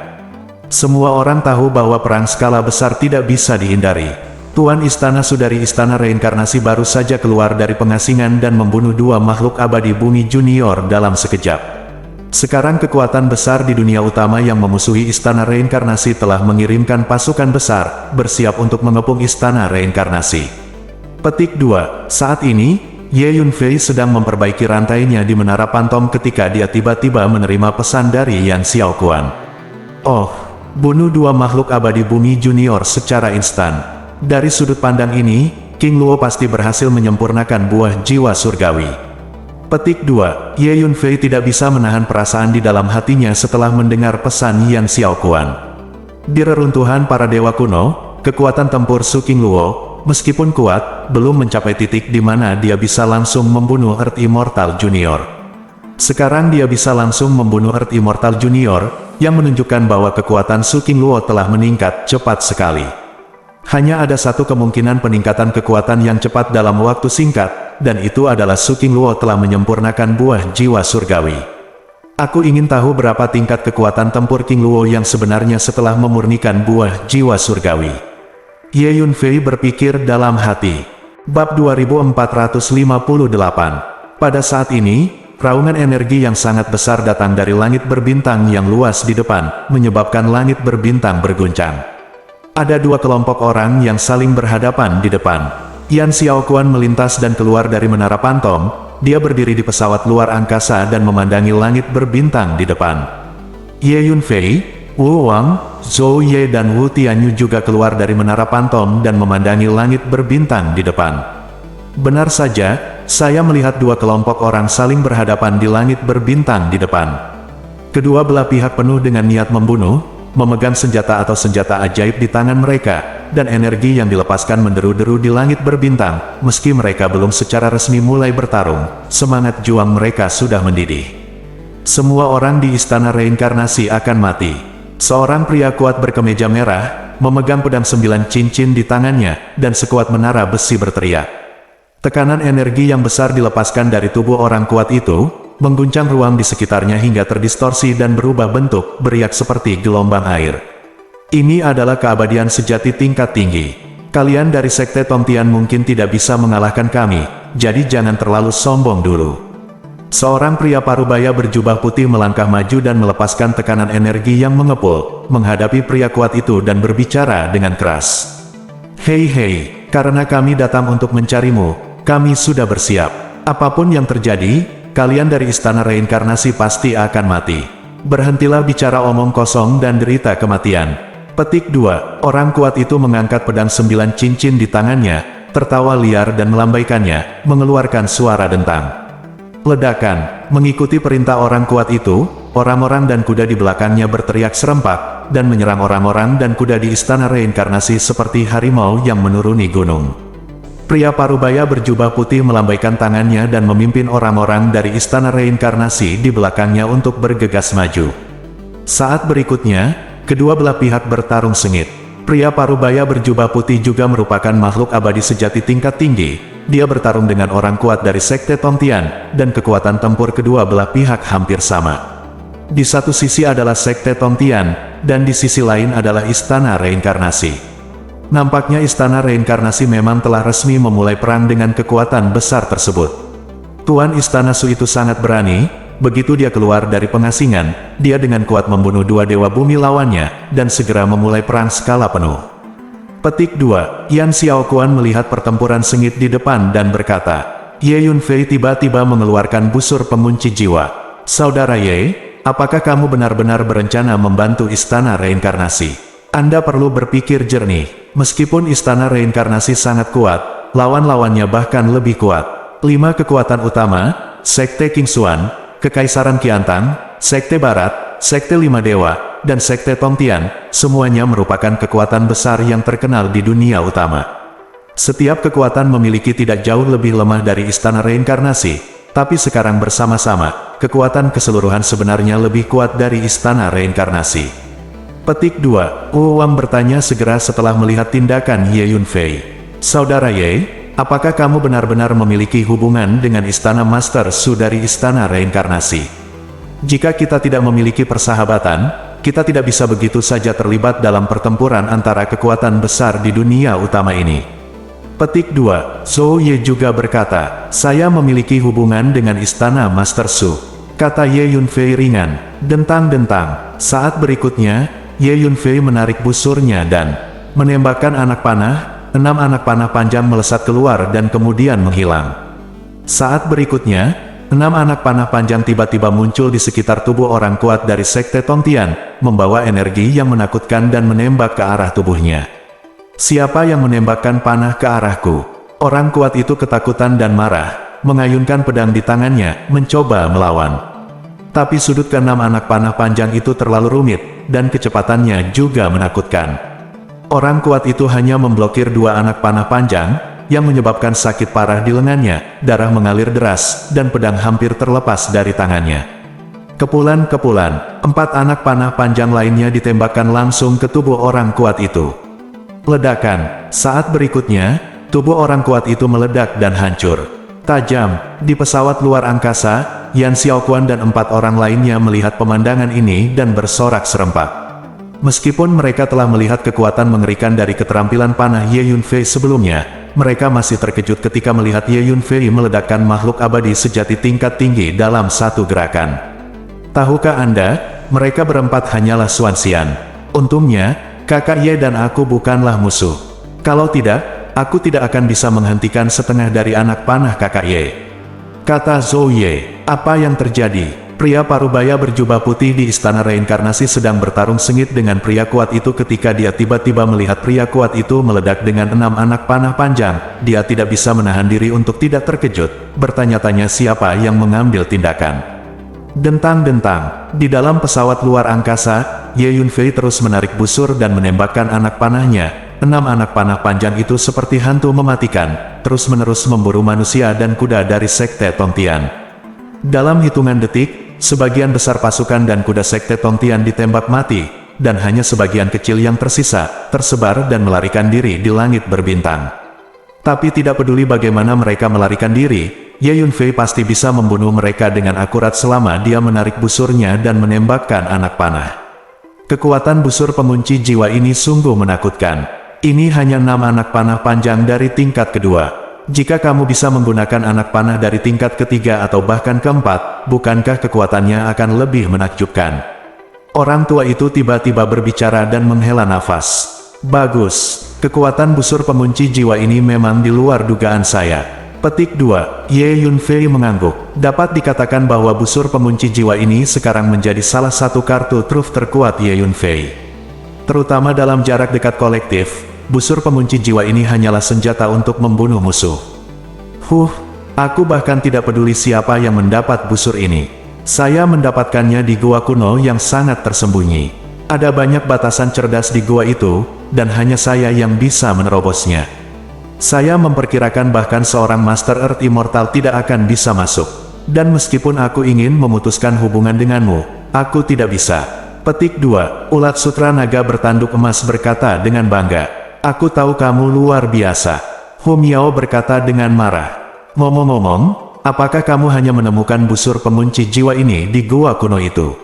Semua orang tahu bahwa perang skala besar tidak bisa dihindari. Tuan Istana Su dari Istana Reinkarnasi baru saja keluar dari pengasingan dan membunuh 2 makhluk abadi bumi junior dalam sekejap. Sekarang kekuatan besar di dunia utama yang memusuhi Istana Reinkarnasi telah mengirimkan pasukan besar, bersiap untuk mengepung Istana Reinkarnasi. Petik 2, saat ini, Ye Yunfei sedang memperbaiki rantainya di Menara Pantom ketika dia tiba-tiba menerima pesan dari Yan Xiaoquan. Bunuh 2 makhluk abadi bumi junior secara instan. Dari sudut pandang ini, King Luo pasti berhasil menyempurnakan buah jiwa surgawi. Petik 2, Ye Yunfei tidak bisa menahan perasaan di dalam hatinya setelah mendengar pesan Yan Xiaoquan. Di reruntuhan para dewa kuno, kekuatan tempur Su Qingluo, meskipun kuat, belum mencapai titik di mana dia bisa langsung membunuh Earth Immortal Junior. Sekarang dia bisa langsung membunuh Earth Immortal Junior, yang menunjukkan bahwa kekuatan Su Qingluo telah meningkat cepat sekali. Hanya ada satu kemungkinan peningkatan kekuatan yang cepat dalam waktu singkat, dan itu adalah Su Qingluo telah menyempurnakan buah jiwa surgawi. Aku ingin tahu berapa tingkat kekuatan tempur Qingluo yang sebenarnya setelah memurnikan buah jiwa surgawi. Ye Yunfei berpikir dalam hati. Bab 2458. Pada saat ini, raungan energi yang sangat besar datang dari langit berbintang yang luas di depan, menyebabkan langit berbintang berguncang. Ada dua kelompok orang yang saling berhadapan di depan. Yan Xiaoquan melintas dan keluar dari menara pantom. Dia berdiri di pesawat luar angkasa dan memandangi langit berbintang di depan. Ye Yunfei, Wu Wang, Zhou Ye dan Wu Tianyu juga keluar dari menara pantom dan memandangi langit berbintang di depan. Benar saja, saya melihat dua kelompok orang saling berhadapan di langit berbintang di depan. Kedua belah pihak penuh dengan niat membunuh, memegang senjata atau senjata ajaib di tangan mereka, dan energi yang dilepaskan menderu-deru di langit berbintang. Meski mereka belum secara resmi mulai bertarung, semangat juang mereka sudah mendidih. Semua orang di istana reinkarnasi akan mati. Seorang pria kuat berkemeja merah, memegang pedang 9 cincin di tangannya, dan sekuat menara besi berteriak. Tekanan energi yang besar dilepaskan dari tubuh orang kuat itu, mengguncang ruang di sekitarnya hingga terdistorsi dan berubah bentuk, beriak seperti gelombang air. Ini adalah keabadian sejati tingkat tinggi. Kalian dari Sekte Tongtian mungkin tidak bisa mengalahkan kami, jadi jangan terlalu sombong dulu. Seorang pria parubaya berjubah putih melangkah maju dan melepaskan tekanan energi yang mengepul, menghadapi pria kuat itu dan berbicara dengan keras. Hei, karena kami datang untuk mencarimu, kami sudah bersiap. Apapun yang terjadi, kalian dari istana reinkarnasi pasti akan mati. Berhentilah bicara omong kosong dan derita kematian. Petik 2. Orang kuat itu mengangkat pedang 9 cincin di tangannya, tertawa liar dan melambaikannya, mengeluarkan suara dentang. Ledakan. Mengikuti perintah orang kuat itu, orang-orang dan kuda di belakangnya berteriak serempak, dan menyerang orang-orang dan kuda di istana reinkarnasi seperti harimau yang menuruni gunung. Pria parubaya berjubah putih melambaikan tangannya dan memimpin orang-orang dari istana reinkarnasi di belakangnya untuk bergegas maju. Saat berikutnya, kedua belah pihak bertarung sengit. Pria parubaya berjubah putih juga merupakan makhluk abadi sejati tingkat tinggi. Dia bertarung dengan orang kuat dari Sekte Tongtian, dan kekuatan tempur kedua belah pihak hampir sama. Di satu sisi adalah Sekte Tongtian, dan di sisi lain adalah istana reinkarnasi. Nampaknya istana reinkarnasi memang telah resmi memulai perang dengan kekuatan besar tersebut. Tuan Istana Su itu sangat berani. Begitu dia keluar dari pengasingan, dia dengan kuat membunuh dua dewa bumi lawannya, dan segera memulai perang skala penuh. Petik 2. Yan Xiaoquan melihat pertempuran sengit di depan dan berkata, Ye Yunfei tiba-tiba mengeluarkan busur pengunci jiwa. Saudara Ye, apakah kamu benar-benar berencana membantu istana reinkarnasi? Anda perlu berpikir jernih. Meskipun istana reinkarnasi sangat kuat, lawan-lawannya bahkan lebih kuat. 5 kekuatan utama, Sekte Qingxuan, Kekaisaran Qiantang, Sekte Barat, Sekte 5 Dewa, dan Sekte Tongtian, semuanya merupakan kekuatan besar yang terkenal di dunia utama. Setiap kekuatan memiliki tidak jauh lebih lemah dari istana reinkarnasi, tapi sekarang bersama-sama, kekuatan keseluruhan sebenarnya lebih kuat dari istana reinkarnasi. Petik 2. Wu Wang bertanya segera setelah melihat tindakan Ye Yunfei. Saudara Ye, apakah kamu benar-benar memiliki hubungan dengan istana Master Su dari istana reinkarnasi? Jika kita tidak memiliki persahabatan, kita tidak bisa begitu saja terlibat dalam pertempuran antara kekuatan besar di dunia utama ini. Petik 2. Zhou Ye juga berkata, saya memiliki hubungan dengan istana Master Su. Kata Ye Yunfei ringan, dentang-dentang. Saat berikutnya, Ye Yunfei menarik busurnya dan menembakkan anak panah. 6 anak panah panjang melesat keluar dan kemudian menghilang. Saat berikutnya, 6 anak panah panjang tiba-tiba muncul di sekitar tubuh orang kuat dari Sekte Tongtian, membawa energi yang menakutkan dan menembak ke arah tubuhnya. Siapa yang menembakkan panah ke arahku? Orang kuat itu ketakutan dan marah, mengayunkan pedang di tangannya, mencoba melawan. Tapi sudut ke-6 anak panah panjang itu terlalu rumit, dan kecepatannya juga menakutkan. Orang kuat itu hanya memblokir 2 anak panah panjang, yang menyebabkan sakit parah di lengannya, darah mengalir deras, dan pedang hampir terlepas dari tangannya. Kepulan-kepulan, 4 anak panah panjang lainnya ditembakkan langsung ke tubuh orang kuat itu. Ledakan. Saat berikutnya, tubuh orang kuat itu meledak dan hancur. Tajam. Di pesawat luar angkasa, Yan Xiaoquan dan 4 orang lainnya melihat pemandangan ini dan bersorak serempak. Meskipun mereka telah melihat kekuatan mengerikan dari keterampilan panah Ye Yunfei sebelumnya, mereka masih terkejut ketika melihat Ye Yunfei meledakkan makhluk abadi sejati tingkat tinggi dalam satu gerakan. Tahukah Anda, mereka berempat hanyalah Xuanxian. Untungnya, kakak Ye dan aku bukanlah musuh. Kalau tidak, aku tidak akan bisa menghentikan setengah dari anak panah kakak Ye. Kata Zhou Ye. Apa yang terjadi? Pria parubaya berjubah putih di istana reinkarnasi sedang bertarung sengit dengan pria kuat itu ketika dia tiba-tiba melihat pria kuat itu meledak dengan 6 anak panah panjang. Dia tidak bisa menahan diri untuk tidak terkejut, bertanya-tanya siapa yang mengambil tindakan. Dentang-dentang, di dalam pesawat luar angkasa, Ye Yunfei terus menarik busur dan menembakkan anak panahnya. 6 anak panah panjang itu seperti hantu mematikan, terus-menerus memburu manusia dan kuda dari Sekte Tongtian. Dalam hitungan detik, sebagian besar pasukan dan kuda Sekte Tongtian ditembak mati, dan hanya sebagian kecil yang tersisa, tersebar dan melarikan diri di langit berbintang. Tapi tidak peduli bagaimana mereka melarikan diri, Ye Yunfei pasti bisa membunuh mereka dengan akurat selama dia menarik busurnya dan menembakkan anak panah. Kekuatan busur pengunci jiwa ini sungguh menakutkan. Ini hanya 6 anak panah panjang dari tingkat kedua. Jika kamu bisa menggunakan anak panah dari tingkat ketiga atau bahkan keempat, bukankah kekuatannya akan lebih menakjubkan? Orang tua itu tiba-tiba berbicara dan menghela nafas. Bagus, kekuatan busur pengunci jiwa ini memang di luar dugaan saya. Petik 2. Ye Yunfei mengangguk. Dapat dikatakan bahwa busur pengunci jiwa ini sekarang menjadi salah satu kartu truf terkuat Ye Yunfei. Terutama dalam jarak dekat kolektif, busur pengunci jiwa ini hanyalah senjata untuk membunuh musuh. Aku bahkan tidak peduli siapa yang mendapat busur ini. Saya mendapatkannya di gua kuno yang sangat tersembunyi. Ada banyak batasan cerdas di gua itu, dan hanya saya yang bisa menerobosnya. Saya memperkirakan bahkan seorang Master Earth Immortal tidak akan bisa masuk. Dan meskipun aku ingin memutuskan hubungan denganmu, aku tidak bisa. Petik 2. Ulat sutra naga bertanduk emas berkata dengan bangga. Aku tahu kamu luar biasa. Hu Miao berkata dengan marah. Ngomong-ngomong, apakah kamu hanya menemukan busur pengunci jiwa ini di gua kuno itu?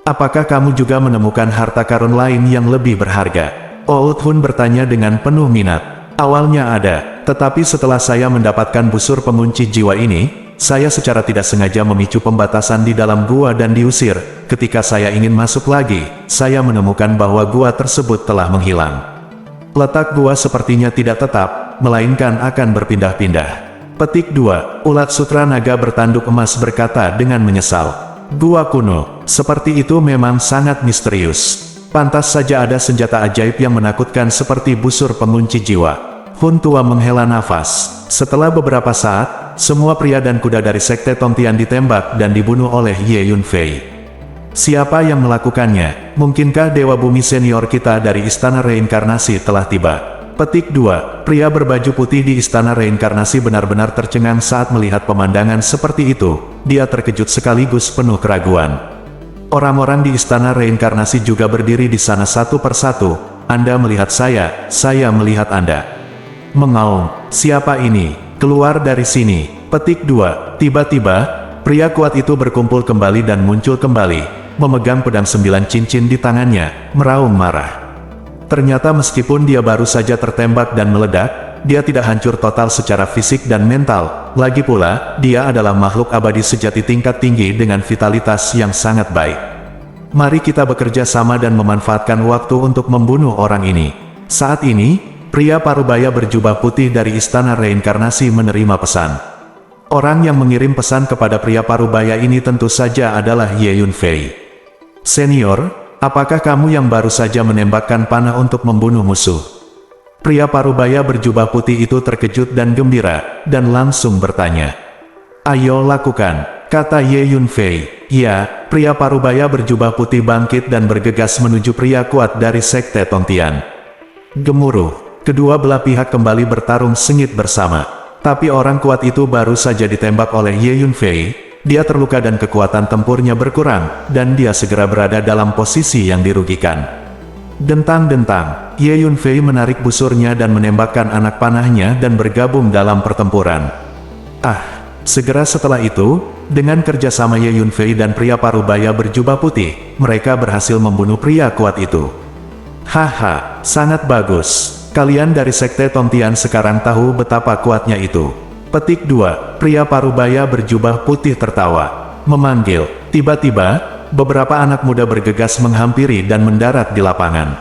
Apakah kamu juga menemukan harta karun lain yang lebih berharga? Oud Hun bertanya dengan penuh minat. Awalnya ada, tetapi setelah saya mendapatkan busur pengunci jiwa ini, saya secara tidak sengaja memicu pembatasan di dalam gua dan diusir. Ketika saya ingin masuk lagi, saya menemukan bahwa gua tersebut telah menghilang. Letak gua sepertinya tidak tetap, melainkan akan berpindah-pindah. Petik 2. Ulat sutra naga bertanduk emas berkata dengan menyesal. Gua kuno, seperti itu memang sangat misterius. Pantas saja ada senjata ajaib yang menakutkan seperti busur pengunci jiwa. Hun tua menghela nafas. Setelah beberapa saat, semua pria dan kuda dari Sekte Tongtian ditembak dan dibunuh oleh Ye Yunfei. Siapa yang melakukannya? Mungkinkah Dewa Bumi senior kita dari Istana Reinkarnasi telah tiba? Petik 2. Pria berbaju putih di Istana Reinkarnasi benar-benar tercengang saat melihat pemandangan seperti itu. Dia terkejut sekaligus penuh keraguan. Orang-orang di Istana Reinkarnasi juga berdiri di sana satu persatu. Anda melihat saya melihat Anda. Mengaum, siapa ini? Keluar dari sini. Petik 2. Tiba-tiba, pria kuat itu berkumpul kembali dan muncul kembali, memegang pedang 9 cincin di tangannya, meraung marah. Ternyata meskipun dia baru saja tertembak dan meledak, dia tidak hancur total secara fisik dan mental. Lagi pula, dia adalah makhluk abadi sejati tingkat tinggi dengan vitalitas yang sangat baik. Mari kita bekerja sama dan memanfaatkan waktu untuk membunuh orang ini. Saat ini, pria parubaya berjubah putih dari Istana Reinkarnasi menerima pesan. Orang yang mengirim pesan kepada pria parubaya ini tentu saja adalah Ye Yunfei. Senior, apakah kamu yang baru saja menembakkan panah untuk membunuh musuh? Pria parubaya berjubah putih itu terkejut dan gembira, dan langsung bertanya. Ayo lakukan, kata Ye Yunfei. Ya, pria parubaya berjubah putih bangkit dan bergegas menuju pria kuat dari Sekte Tongtian. Gemuruh. Kedua belah pihak kembali bertarung sengit bersama. Tapi orang kuat itu baru saja ditembak oleh Ye Yunfei. Dia terluka dan kekuatan tempurnya berkurang, dan dia segera berada dalam posisi yang dirugikan. Dentang-dentang, Ye Yunfei menarik busurnya dan menembakkan anak panahnya dan bergabung dalam pertempuran. Segera setelah itu, dengan kerjasama Ye Yunfei dan pria parubaya berjubah putih, mereka berhasil membunuh pria kuat itu. Haha, sangat bagus. Kalian dari Sekte Tongtian sekarang tahu betapa kuatnya itu. Petik 2, pria parubaya berjubah putih tertawa. Memanggil. Tiba-tiba, beberapa anak muda bergegas menghampiri dan mendarat di lapangan.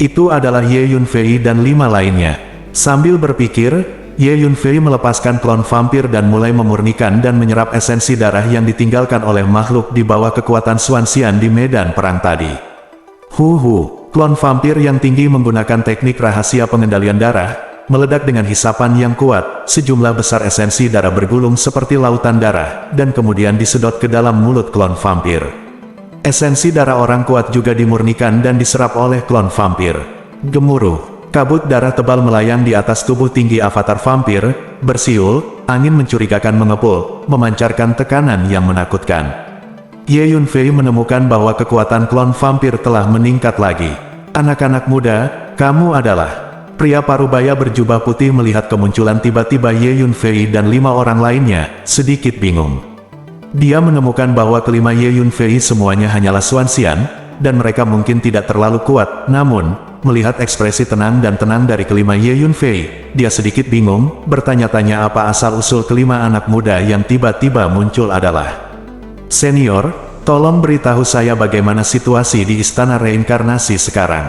Itu adalah Ye Yunfei dan 5 lainnya. Sambil berpikir, Ye Yunfei melepaskan klon vampir dan mulai memurnikan dan menyerap esensi darah yang ditinggalkan oleh makhluk di bawah kekuatan Xuanxian di medan perang tadi. Klon vampir yang tinggi menggunakan teknik rahasia pengendalian darah, meledak dengan hisapan yang kuat, sejumlah besar esensi darah bergulung seperti lautan darah, dan kemudian disedot ke dalam mulut klon vampir. Esensi darah orang kuat juga dimurnikan dan diserap oleh klon vampir. Gemuruh, kabut darah tebal melayang di atas tubuh tinggi avatar vampir, bersiul, angin mencurigakan mengepul, memancarkan tekanan yang menakutkan. Ye Yunfei menemukan bahwa kekuatan klon vampir telah meningkat lagi. Anak-anak muda, kamu adalah... Pria parubaya berjubah putih melihat kemunculan tiba-tiba Ye Yunfei dan 5 orang lainnya, sedikit bingung. Dia menemukan bahwa kelima Ye Yunfei semuanya hanyalah Xuanxian, dan mereka mungkin tidak terlalu kuat, namun, melihat ekspresi tenang dan tenang dari kelima Ye Yunfei, dia sedikit bingung, bertanya-tanya apa asal-usul kelima anak muda yang tiba-tiba muncul adalah. Senior, tolong beritahu saya bagaimana situasi di Istana Reinkarnasi sekarang.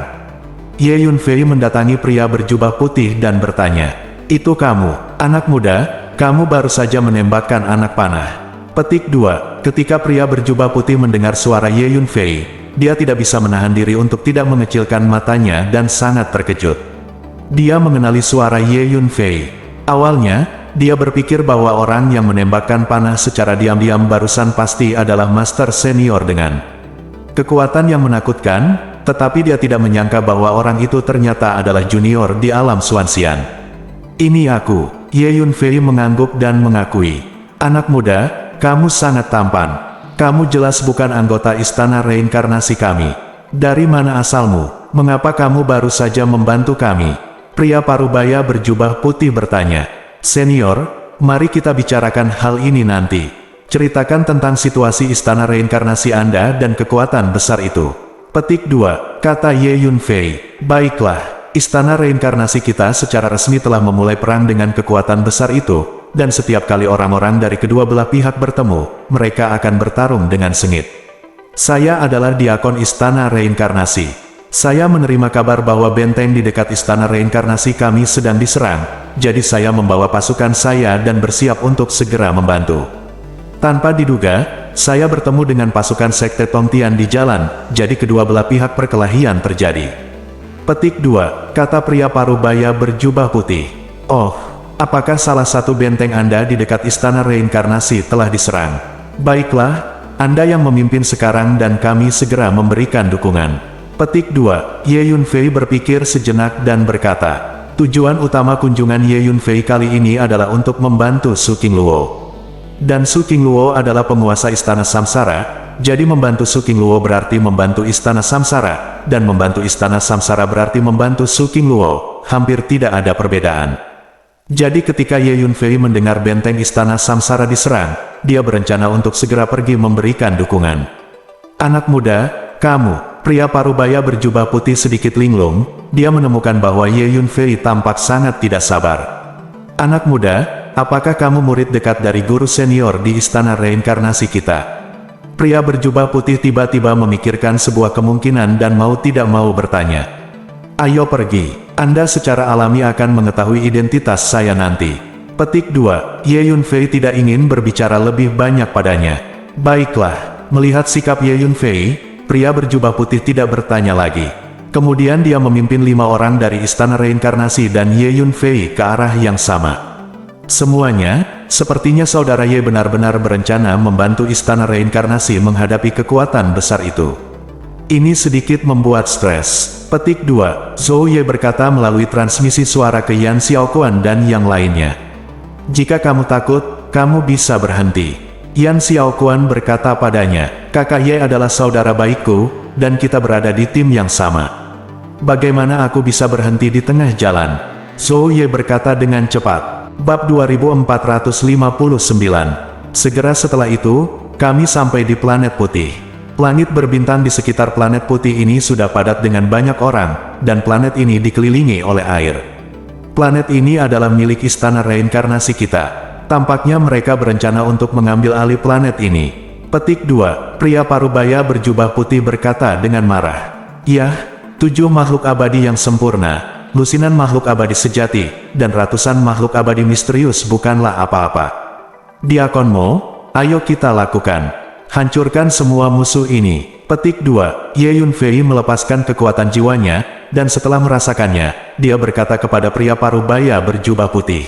Ye Yunfei mendatangi pria berjubah putih dan bertanya, "Itu kamu, anak muda, kamu baru saja menembakkan anak panah." Petik 2, ketika pria berjubah putih mendengar suara Ye Yunfei, dia tidak bisa menahan diri untuk tidak mengecilkan matanya dan sangat terkejut. Dia mengenali suara Ye Yunfei. Awalnya, dia berpikir bahwa orang yang menembakkan panah secara diam-diam barusan pasti adalah master senior dengan kekuatan yang menakutkan, tetapi dia tidak menyangka bahwa orang itu ternyata adalah junior di alam Xuanxian. "Ini aku," Ye Yunfei mengangguk dan mengakui. "Anak muda, kamu sangat tampan. Kamu jelas bukan anggota Istana Reinkarnasi kami. Dari mana asalmu? Mengapa kamu baru saja membantu kami?" Pria parubaya berjubah putih bertanya. "Senior, mari kita bicarakan hal ini nanti. Ceritakan tentang situasi Istana Reinkarnasi Anda dan kekuatan besar itu." Petik 2, kata Ye Yunfei. "Baiklah, Istana Reinkarnasi kita secara resmi telah memulai perang dengan kekuatan besar itu, dan setiap kali orang-orang dari kedua belah pihak bertemu, mereka akan bertarung dengan sengit. Saya adalah Diakon Istana Reinkarnasi. Saya menerima kabar bahwa benteng di dekat Istana Reinkarnasi kami sedang diserang, jadi saya membawa pasukan saya dan bersiap untuk segera membantu. Tanpa diduga, saya bertemu dengan pasukan Sekte Tongtian di jalan, jadi kedua belah pihak perkelahian terjadi." Petik 2, kata pria parubaya berjubah putih. "Oh, apakah salah satu benteng Anda di dekat Istana Reinkarnasi telah diserang? Baiklah, Anda yang memimpin sekarang dan kami segera memberikan dukungan." Petik 2, Ye Yunfei berpikir sejenak dan berkata, "Tujuan utama kunjungan Ye Yunfei kali ini adalah untuk membantu Su Qingluo. Dan Su Qingluo adalah penguasa Istana Samsara, jadi membantu Su Qingluo berarti membantu Istana Samsara, dan membantu Istana Samsara berarti membantu Su Qingluo, hampir tidak ada perbedaan." Jadi ketika Ye Yunfei mendengar benteng Istana Samsara diserang, dia berencana untuk segera pergi memberikan dukungan. "Anak muda, kamu..." Pria parubaya berjubah putih sedikit linglung, dia menemukan bahwa Ye Yunfei tampak sangat tidak sabar. "Anak muda, apakah kamu murid dekat dari guru senior di Istana Reinkarnasi kita?" Pria berjubah putih tiba-tiba memikirkan sebuah kemungkinan dan mau tidak mau bertanya. "Ayo pergi, Anda secara alami akan mengetahui identitas saya nanti." Petik 2, Ye Yunfei tidak ingin berbicara lebih banyak padanya. Baiklah, melihat sikap Ye Yunfei, pria berjubah putih tidak bertanya lagi. Kemudian dia memimpin 5 orang dari Istana Reinkarnasi dan Ye Yunfei ke arah yang sama. Semuanya, sepertinya saudara Ye benar-benar berencana membantu Istana Reinkarnasi menghadapi kekuatan besar itu. Ini sedikit membuat stres. Petik 2, Zhou Ye berkata melalui transmisi suara ke Yan Xiaoquan dan yang lainnya. "Jika kamu takut, kamu bisa berhenti." Yan Xiaoquan berkata padanya, "Kakak Ye adalah saudara baikku, dan kita berada di tim yang sama. Bagaimana aku bisa berhenti di tengah jalan? Zhou Ye berkata dengan cepat. Bab 2459. Segera setelah itu, kami sampai di planet putih. Langit berbintang di sekitar planet putih ini sudah padat dengan banyak orang, dan planet ini dikelilingi oleh air. Planet ini adalah milik istana reinkarnasi kita. Tampaknya mereka berencana untuk mengambil alih planet ini. Petik 2. Pria parubaya berjubah putih berkata dengan marah. Yah, 7 makhluk abadi yang sempurna, lusinan makhluk abadi sejati, dan ratusan makhluk abadi misterius bukanlah apa-apa. Diakonmo, ayo kita lakukan. Hancurkan semua musuh ini. Petik 2. Ye Yunfei melepaskan kekuatan jiwanya, dan setelah merasakannya, dia berkata kepada pria parubaya berjubah putih.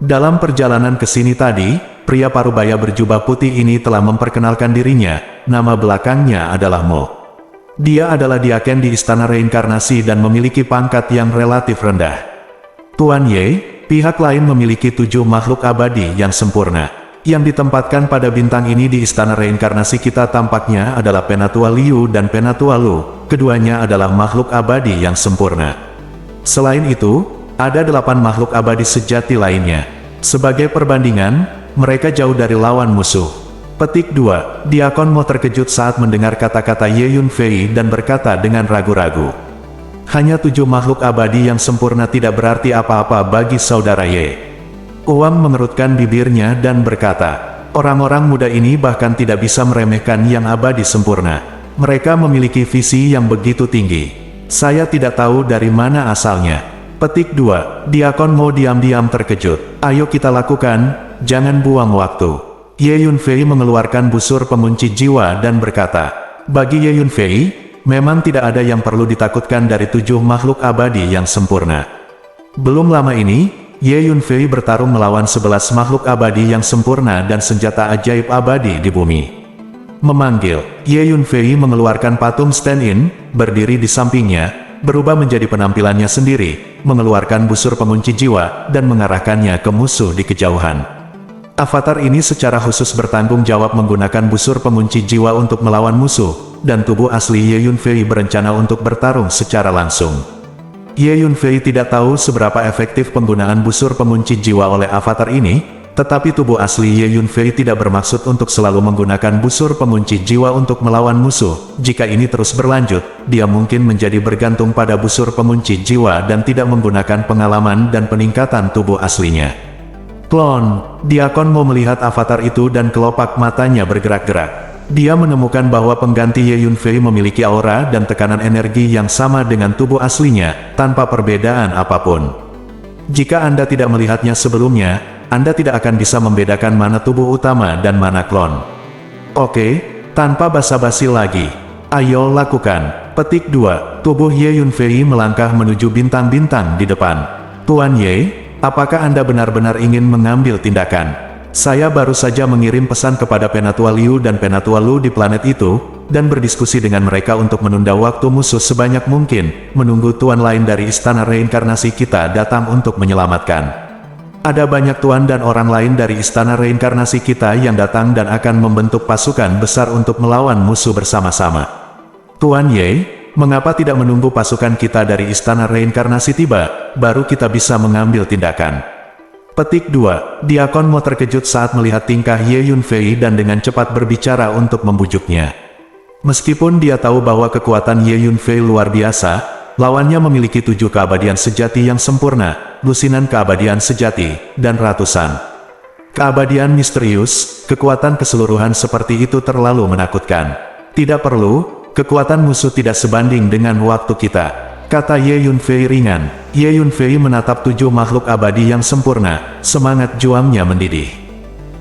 Dalam perjalanan ke sini tadi, pria parubaya berjubah putih ini telah memperkenalkan dirinya, nama belakangnya adalah Mo. Dia adalah diaken di istana reinkarnasi dan memiliki pangkat yang relatif rendah. Tuan Ye, pihak lain memiliki 7 makhluk abadi yang sempurna. Yang ditempatkan pada bintang ini di istana reinkarnasi kita tampaknya adalah Penatua Liu dan Penatua Lu, keduanya adalah makhluk abadi yang sempurna. Selain itu, ada 8 makhluk abadi sejati lainnya. Sebagai perbandingan, mereka jauh dari lawan musuh. Petik 2. Diakon Mo terkejut saat mendengar kata-kata Ye Yunfei dan berkata dengan ragu-ragu. Hanya 7 makhluk abadi yang sempurna tidak berarti apa-apa bagi saudara Ye. Uam mengerutkan bibirnya dan berkata, orang-orang muda ini bahkan tidak bisa meremehkan yang abadi sempurna. Mereka memiliki visi yang begitu tinggi. Saya tidak tahu dari mana asalnya. Petik 2. Diakon Mo diam-diam terkejut. Ayo kita lakukan, jangan buang waktu. Ye Yunfei mengeluarkan busur pengunci jiwa dan berkata, bagi Ye Yunfei, memang tidak ada yang perlu ditakutkan dari 7 makhluk abadi yang sempurna. Belum lama ini, Ye Yunfei bertarung melawan 11 makhluk abadi yang sempurna dan senjata ajaib abadi di bumi. Memanggil, Ye Yunfei mengeluarkan patung stand-in, berdiri di sampingnya, berubah menjadi penampilannya sendiri, mengeluarkan busur pengunci jiwa, dan mengarahkannya ke musuh di kejauhan. Avatar ini secara khusus bertanggung jawab menggunakan busur pengunci jiwa untuk melawan musuh, dan tubuh asli Ye Yunfei berencana untuk bertarung secara langsung. Ye Yunfei tidak tahu seberapa efektif penggunaan busur pengunci jiwa oleh avatar ini, tetapi tubuh asli Ye Yunfei tidak bermaksud untuk selalu menggunakan busur pengunci jiwa untuk melawan musuh. Jika ini terus berlanjut, dia mungkin menjadi bergantung pada busur pengunci jiwa dan tidak menggunakan pengalaman dan peningkatan tubuh aslinya. Klon, Diakon Mo melihat avatar itu dan kelopak matanya bergerak-gerak. Dia menemukan bahwa pengganti Ye Yunfei memiliki aura dan tekanan energi yang sama dengan tubuh aslinya, tanpa perbedaan apapun. Jika Anda tidak melihatnya sebelumnya, Anda tidak akan bisa membedakan mana tubuh utama dan mana klon. Oke, tanpa basa-basi lagi. Ayo lakukan. Petik 2. Tubuh Ye Yunfei melangkah menuju bintang-bintang di depan. Tuan Ye, apakah Anda benar-benar ingin mengambil tindakan? Saya baru saja mengirim pesan kepada Penatua Liu dan Penatua Lu di planet itu, dan berdiskusi dengan mereka untuk menunda waktu musuh sebanyak mungkin, menunggu tuan lain dari istana reinkarnasi kita datang untuk menyelamatkan. Ada banyak tuan dan orang lain dari istana reinkarnasi kita yang datang dan akan membentuk pasukan besar untuk melawan musuh bersama-sama. Tuan Ye, mengapa tidak menunggu pasukan kita dari istana reinkarnasi tiba, baru kita bisa mengambil tindakan? Petik 2. Diakon Mo terkejut saat melihat tingkah Ye Yunfei dan dengan cepat berbicara untuk membujuknya. Meskipun dia tahu bahwa kekuatan Ye Yunfei luar biasa, lawannya memiliki 7 keabadian sejati yang sempurna, lusinan keabadian sejati, dan ratusan keabadian misterius. Kekuatan keseluruhan seperti itu terlalu menakutkan. Tidak perlu, kekuatan musuh tidak sebanding dengan waktu kita, kata Ye Yunfei ringan. Ye Yunfei menatap 7 makhluk abadi yang sempurna, semangat juangnya mendidih.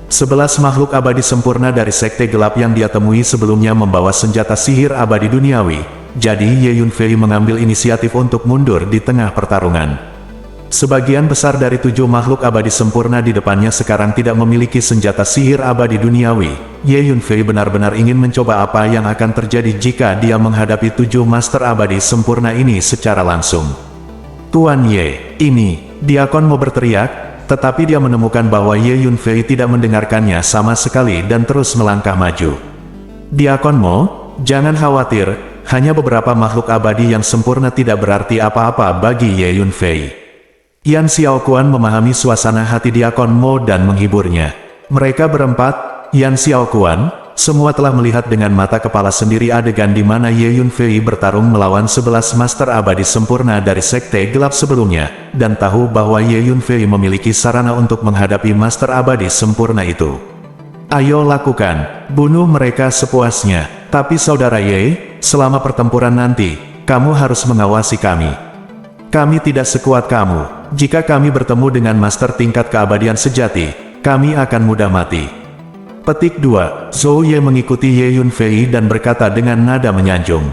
11 makhluk abadi sempurna dari sekte gelap yang dia temui sebelumnya membawa senjata sihir abadi duniawi, jadi Ye Yunfei mengambil inisiatif untuk mundur di tengah pertarungan. Sebagian besar dari 7 makhluk abadi sempurna di depannya sekarang tidak memiliki senjata sihir abadi duniawi. Ye Yunfei benar-benar ingin mencoba apa yang akan terjadi jika dia menghadapi 7 master abadi sempurna ini secara langsung. Tuan Ye, ini, Diakon Mo berteriak, tetapi dia menemukan bahwa Ye Yunfei tidak mendengarkannya sama sekali dan terus melangkah maju. Diakon Mo, jangan khawatir, hanya beberapa makhluk abadi yang sempurna tidak berarti apa-apa bagi Ye Yunfei. Yan Xiaoquan memahami suasana hati Diakon Mo dan menghiburnya. Mereka berempat, Yan Xiaoquan, semua telah melihat dengan mata kepala sendiri adegan di mana Ye Yunfei bertarung melawan 11 master abadi sempurna dari sekte gelap sebelumnya, dan tahu bahwa Ye Yunfei memiliki sarana untuk menghadapi master abadi sempurna itu. Ayo lakukan, bunuh mereka sepuasnya. Tapi saudara Ye, selama pertempuran nanti, kamu harus mengawasi kami. Kami tidak sekuat kamu. Jika kami bertemu dengan master tingkat keabadian sejati, kami akan mudah mati. Petik 2. Zhou Ye mengikuti Ye Yunfei dan berkata dengan nada menyanjung.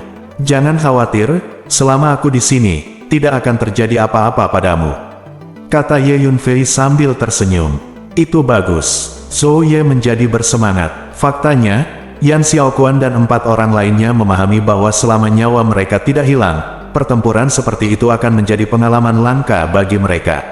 Jangan khawatir, selama aku di sini, tidak akan terjadi apa-apa padamu. Kata Ye Yunfei sambil tersenyum. Itu bagus. Zhou Ye menjadi bersemangat. Faktanya, Yan Xiaoquan dan 4 orang lainnya memahami bahwa selama nyawa mereka tidak hilang, pertempuran seperti itu akan menjadi pengalaman langka bagi mereka.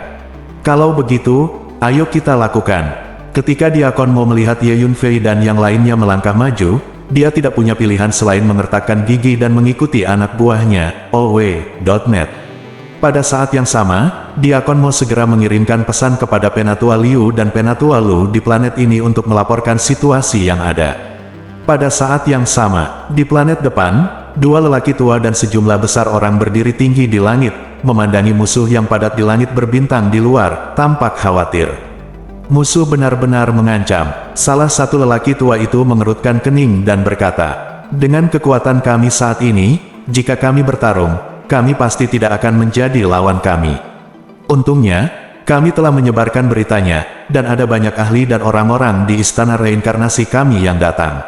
Kalau begitu, ayo kita lakukan. Ketika Diakon Mo melihat Ye Yunfei dan yang lainnya melangkah maju, dia tidak punya pilihan selain mengertakkan gigi dan mengikuti anak buahnya, Owe.net. Pada saat yang sama, Diakon Mo segera mengirimkan pesan kepada Penatua Liu dan Penatua Lu di planet ini untuk melaporkan situasi yang ada. Pada saat yang sama, di planet depan, 2 lelaki tua dan sejumlah besar orang berdiri tinggi di langit, memandangi musuh yang padat di langit berbintang di luar, tampak khawatir. Musuh benar-benar mengancam. Salah satu lelaki tua itu mengerutkan kening dan berkata, dengan kekuatan kami saat ini, jika kami bertarung, kami pasti tidak akan menjadi lawan kami. Untungnya, kami telah menyebarkan beritanya, dan ada banyak ahli dan orang-orang di istana reinkarnasi kami yang datang.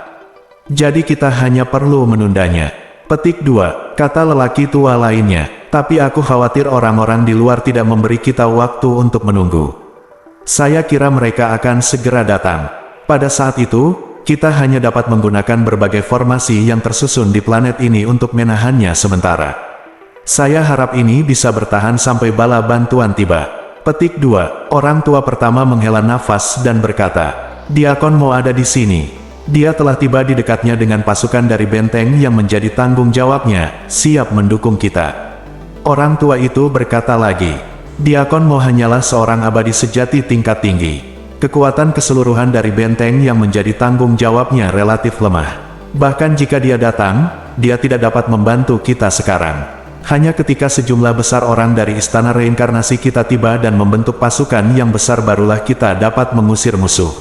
Jadi kita hanya perlu menundanya. Petik 2, kata lelaki tua lainnya, tapi aku khawatir orang-orang di luar tidak memberi kita waktu untuk menunggu. Saya kira mereka akan segera datang. Pada saat itu, kita hanya dapat menggunakan berbagai formasi yang tersusun di planet ini untuk menahannya sementara. Saya harap ini bisa bertahan sampai bala bantuan tiba. Petik 2, orang tua pertama menghela nafas dan berkata, Diakon Mo ada di sini. Dia telah tiba di dekatnya dengan pasukan dari benteng yang menjadi tanggung jawabnya, siap mendukung kita. Orang tua itu berkata lagi, Diakon Mo hanyalah seorang abadi sejati tingkat tinggi. Kekuatan keseluruhan dari benteng yang menjadi tanggung jawabnya relatif lemah. Bahkan jika dia datang, dia tidak dapat membantu kita sekarang. Hanya ketika sejumlah besar orang dari istana reinkarnasi kita tiba dan membentuk pasukan yang besar barulah kita dapat mengusir musuh.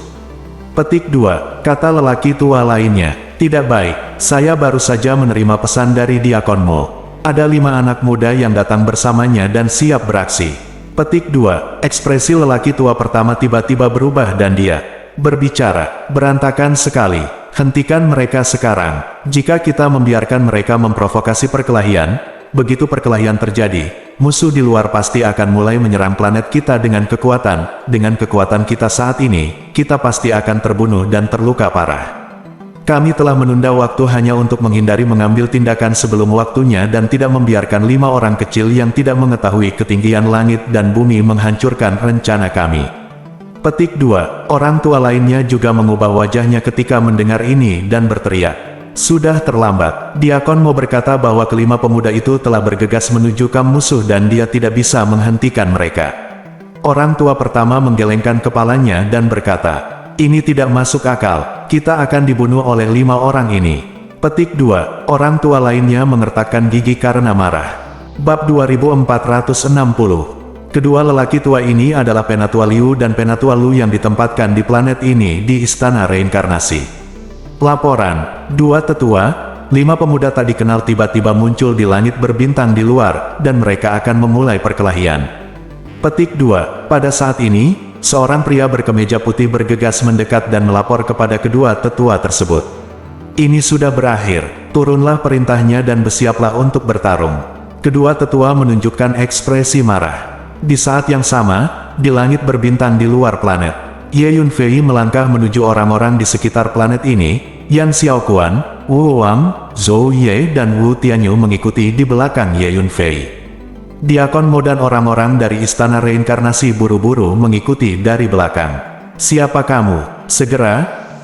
Petik 2, kata lelaki tua lainnya, tidak baik, saya baru saja menerima pesan dari Diakon Mo. Ada 5 anak muda yang datang bersamanya dan siap beraksi. Petik 2, ekspresi lelaki tua pertama tiba-tiba berubah dan dia berbicara, berantakan sekali, hentikan mereka sekarang. Jika kita membiarkan mereka memprovokasi perkelahian, begitu perkelahian terjadi, musuh di luar pasti akan mulai menyerang planet kita dengan kekuatan. Dengan kekuatan kita saat ini, kita pasti akan terbunuh dan terluka parah. Kami telah menunda waktu hanya untuk menghindari mengambil tindakan sebelum waktunya dan tidak membiarkan 5 orang kecil yang tidak mengetahui ketinggian langit dan bumi menghancurkan rencana kami. Petik 2, orang tua lainnya juga mengubah wajahnya ketika mendengar ini dan berteriak. Sudah terlambat. Diakon Mo berkata bahwa kelima pemuda itu telah bergegas menuju kamp musuh dan dia tidak bisa menghentikan mereka. Orang tua pertama menggelengkan kepalanya dan berkata, ini tidak masuk akal, kita akan dibunuh oleh 5 orang ini. Petik 2, orang tua lainnya mengertakkan gigi karena marah. Bab 2460. Kedua lelaki tua ini adalah Penatua Liu dan Penatua Lu yang ditempatkan di planet ini di istana reinkarnasi. Laporan, 2 tetua, 5 pemuda tak dikenal tiba-tiba muncul di langit berbintang di luar, dan mereka akan memulai perkelahian. Petik 2, pada saat ini, seorang pria berkemeja putih bergegas mendekat dan melapor kepada kedua tetua tersebut. Ini sudah berakhir, turunlah perintahnya dan bersiaplah untuk bertarung. Kedua tetua menunjukkan ekspresi marah. Di saat yang sama, di langit berbintang di luar planet, Ye Yunfei melangkah menuju orang-orang di sekitar planet ini. Yan Xiaoquan, Wu Wang, Zhou Ye dan Wu Tianyu mengikuti di belakang Ye Yunfei. Diakon Mo dan orang-orang dari istana reinkarnasi buru-buru mengikuti dari belakang. Siapa kamu? Segera,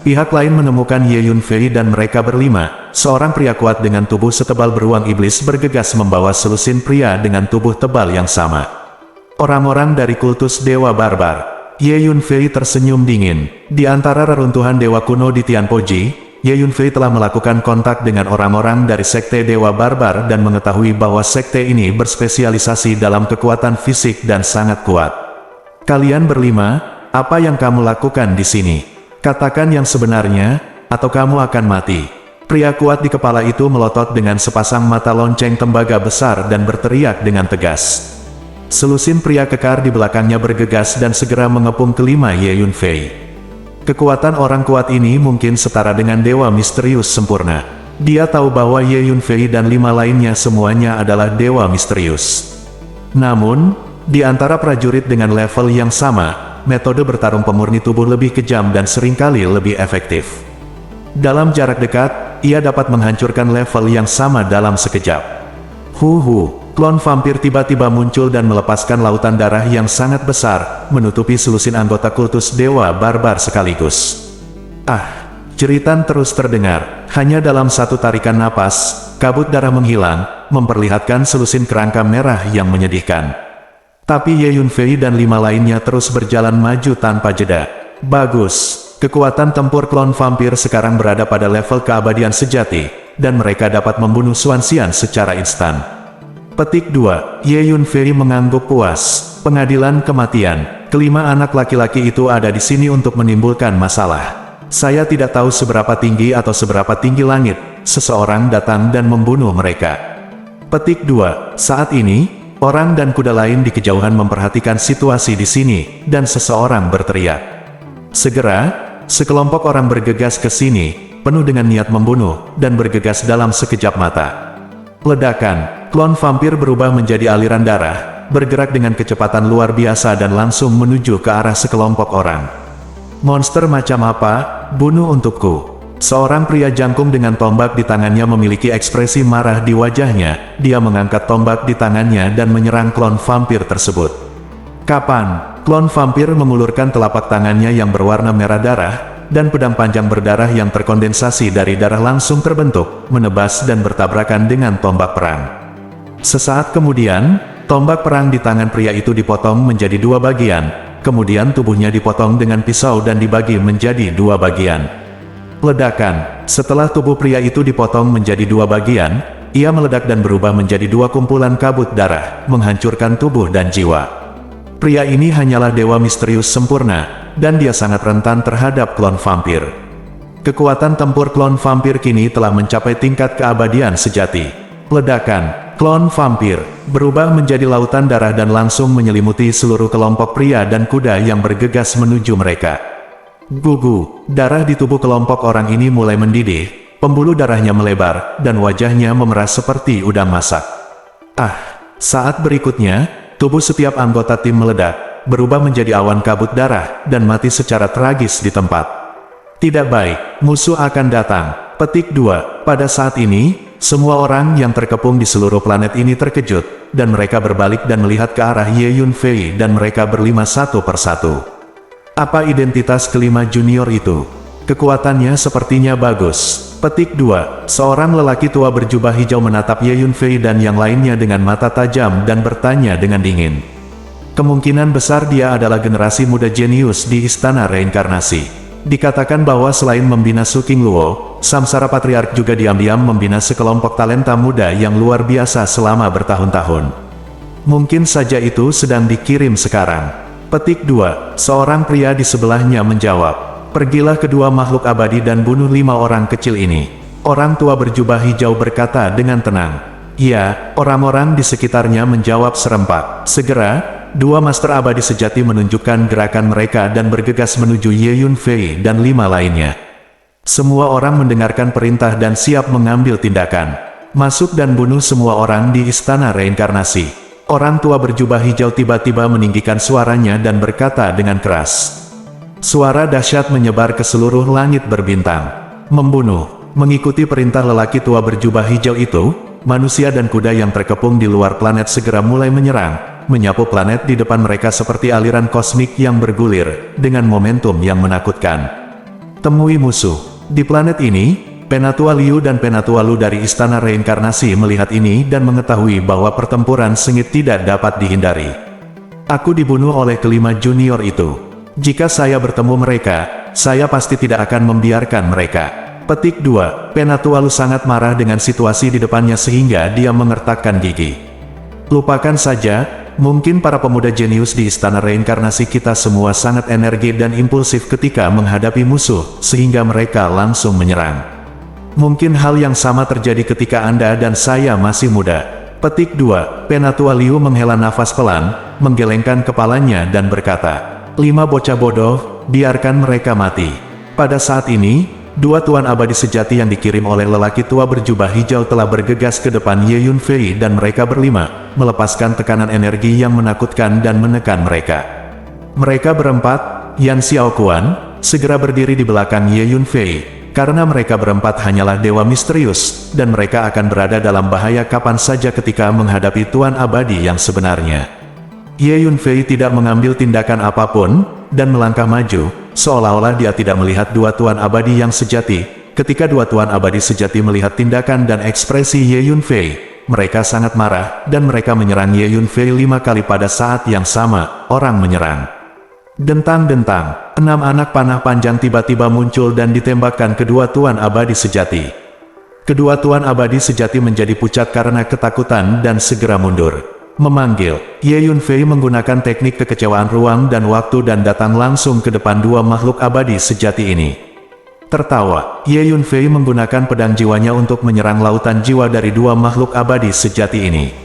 pihak lain menemukan Ye Yunfei dan mereka berlima. Seorang pria kuat dengan tubuh setebal beruang iblis bergegas membawa selusin pria dengan tubuh tebal yang sama. Orang-orang dari kultus Dewa Barbar. Ye Yunfei tersenyum dingin. Di antara reruntuhan dewa kuno di Tianpoji, Ye Yunfei telah melakukan kontak dengan orang-orang dari sekte Dewa Barbar dan mengetahui bahwa sekte ini berspesialisasi dalam kekuatan fisik dan sangat kuat. Kalian berlima, apa yang kamu lakukan di sini? Katakan yang sebenarnya, atau kamu akan mati. Pria kuat di kepala itu melotot dengan sepasang mata lonceng tembaga besar dan berteriak dengan tegas. Selusin pria kekar di belakangnya bergegas dan segera mengepung kelima Ye Yunfei. Kekuatan orang kuat ini mungkin setara dengan dewa misterius sempurna. Dia tahu bahwa Ye Yunfei dan lima lainnya semuanya adalah dewa misterius. Namun, di antara prajurit dengan level yang sama, metode bertarung pemurni tubuh lebih kejam dan seringkali lebih efektif. Dalam jarak dekat, ia dapat menghancurkan level yang sama dalam sekejap. Klon vampir tiba-tiba muncul dan melepaskan lautan darah yang sangat besar, menutupi selusin anggota kultus Dewa Barbar sekaligus. Jeritan terus terdengar. Hanya dalam satu tarikan napas, kabut darah menghilang, memperlihatkan selusin kerangka merah yang menyedihkan. Tapi Ye Yunfei dan lima lainnya terus berjalan maju tanpa jeda. Bagus. Kekuatan tempur klon vampir sekarang berada pada level keabadian sejati, dan mereka dapat membunuh Xuanxian secara instan. Petik 2. Ye Yunfei mengangguk puas. Pengadilan kematian. Kelima anak laki-laki itu ada di sini untuk menimbulkan masalah. Saya tidak tahu seberapa tinggi atau seberapa tinggi langit. Seseorang datang dan membunuh mereka. Petik 2. Saat ini, orang dan kuda lain di kejauhan memperhatikan situasi di sini, dan seseorang berteriak. Segera, sekelompok orang bergegas ke sini, penuh dengan niat membunuh, dan bergegas dalam sekejap mata. Ledakan. Klon vampir berubah menjadi aliran darah, bergerak dengan kecepatan luar biasa dan langsung menuju ke arah sekelompok orang. Monster macam apa? Bunuh untukku. Seorang pria jangkung dengan tombak di tangannya memiliki ekspresi marah di wajahnya. Dia mengangkat tombak di tangannya dan menyerang klon vampir tersebut. Kapan? Klon vampir mengulurkan telapak tangannya yang berwarna merah darah, dan pedang panjang berdarah yang terkondensasi dari darah langsung terbentuk, menebas dan bertabrakan dengan tombak perang. Sesaat kemudian, tombak perang di tangan pria itu dipotong menjadi dua bagian, kemudian tubuhnya dipotong dengan pisau dan dibagi menjadi dua bagian. Ledakan. Setelah tubuh pria itu dipotong menjadi dua bagian, ia meledak dan berubah menjadi dua kumpulan kabut darah, menghancurkan tubuh dan jiwa. Pria ini hanyalah dewa misterius sempurna, dan dia sangat rentan terhadap klon vampir. Kekuatan tempur klon vampir kini telah mencapai tingkat keabadian sejati. Ledakan. Klon vampir berubah menjadi lautan darah dan langsung menyelimuti seluruh kelompok pria dan kuda yang bergegas menuju mereka. Gugu. Darah di tubuh kelompok orang ini mulai mendidih, pembuluh darahnya melebar, dan wajahnya memerah seperti udang masak. Saat berikutnya, tubuh setiap anggota tim meledak, berubah menjadi awan kabut darah, dan mati secara tragis di tempat. Tidak baik, musuh akan datang. Petik 2. Pada saat ini, semua orang yang terkepung di seluruh planet ini terkejut, dan mereka berbalik dan melihat ke arah Ye Yunfei dan mereka berlima satu persatu. Apa identitas kelima junior itu? Kekuatannya sepertinya bagus. Petik 2. Seorang lelaki tua berjubah hijau menatap Ye Yunfei dan yang lainnya dengan mata tajam dan bertanya dengan dingin. Kemungkinan besar dia adalah generasi muda jenius di Istana Reinkarnasi. Dikatakan bahwa selain membina Su King Luo, Samsara Patriark juga diam-diam membina sekelompok talenta muda yang luar biasa selama bertahun-tahun. Mungkin saja itu sedang dikirim sekarang. Petik 2. Seorang pria di sebelahnya menjawab. Pergilah kedua makhluk abadi dan bunuh 5 orang kecil ini. Orang tua berjubah hijau berkata dengan tenang. Ya, orang-orang di sekitarnya menjawab serempak. Segera, 2 master abadi sejati menunjukkan gerakan mereka dan bergegas menuju Ye Yunfei dan 5 lainnya. Semua orang mendengarkan perintah dan siap mengambil tindakan. Masuk dan bunuh semua orang di Istana Reinkarnasi. Orang tua berjubah hijau tiba-tiba meninggikan suaranya dan berkata dengan keras. Suara dahsyat menyebar ke seluruh langit berbintang. Membunuh. Mengikuti perintah lelaki tua berjubah hijau itu, manusia dan kuda yang terkepung di luar planet segera mulai menyerang, menyapu planet di depan mereka seperti aliran kosmik yang bergulir, dengan momentum yang menakutkan. Temui musuh. Di planet ini, Penatua Liu dan Penatua Lu dari Istana Reinkarnasi melihat ini dan mengetahui bahwa pertempuran sengit tidak dapat dihindari. Aku dibunuh oleh kelima junior itu. Jika saya bertemu mereka, saya pasti tidak akan membiarkan mereka. Petik 2. Penatua Lu sangat marah dengan situasi di depannya sehingga dia mengertakkan gigi. Lupakan saja, mungkin para pemuda jenius di Istana Reinkarnasi kita semua sangat energi dan impulsif ketika menghadapi musuh, sehingga mereka langsung menyerang. Mungkin hal yang sama terjadi ketika Anda dan saya masih muda. Petik 2. Penatua Liu menghela nafas pelan, menggelengkan kepalanya dan berkata, 5 bocah bodoh, biarkan mereka mati. Pada saat ini, 2 tuan abadi sejati yang dikirim oleh lelaki tua berjubah hijau telah bergegas ke depan Ye Yunfei dan mereka berlima, melepaskan tekanan energi yang menakutkan dan menekan mereka. Mereka berempat, Yan Xiaoquan, segera berdiri di belakang Ye Yunfei, karena mereka berempat hanyalah dewa misterius, dan mereka akan berada dalam bahaya kapan saja ketika menghadapi tuan abadi yang sebenarnya. Ye Yunfei tidak mengambil tindakan apapun, dan melangkah maju, seolah-olah dia tidak melihat 2 tuan abadi yang sejati. Ketika 2 tuan abadi sejati melihat tindakan dan ekspresi Ye Yunfei, mereka sangat marah, dan mereka menyerang Ye Yunfei 5 kali pada saat yang sama, orang menyerang. Dentang-dentang, 6 anak panah panjang tiba-tiba muncul dan ditembakkan kedua tuan abadi sejati. Kedua tuan abadi sejati menjadi pucat karena ketakutan dan segera mundur. Memanggil, Ye Yunfei menggunakan teknik kekecewaan ruang dan waktu dan datang langsung ke depan 2 makhluk abadi sejati ini. Tertawa, Ye Yunfei menggunakan pedang jiwanya untuk menyerang lautan jiwa dari 2 makhluk abadi sejati ini.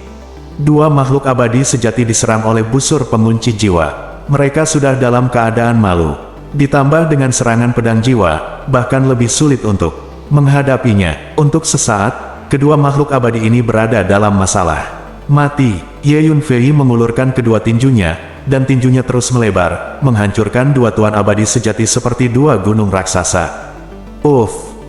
2 makhluk abadi sejati diserang oleh busur pengunci jiwa. Mereka sudah dalam keadaan malu. Ditambah dengan serangan pedang jiwa, bahkan lebih sulit untuk menghadapinya. Untuk sesaat, kedua makhluk abadi ini berada dalam masalah. Mati. Ye Yunfei mengulurkan kedua tinjunya, dan tinjunya terus melebar, menghancurkan 2 tuan abadi sejati seperti 2 gunung raksasa.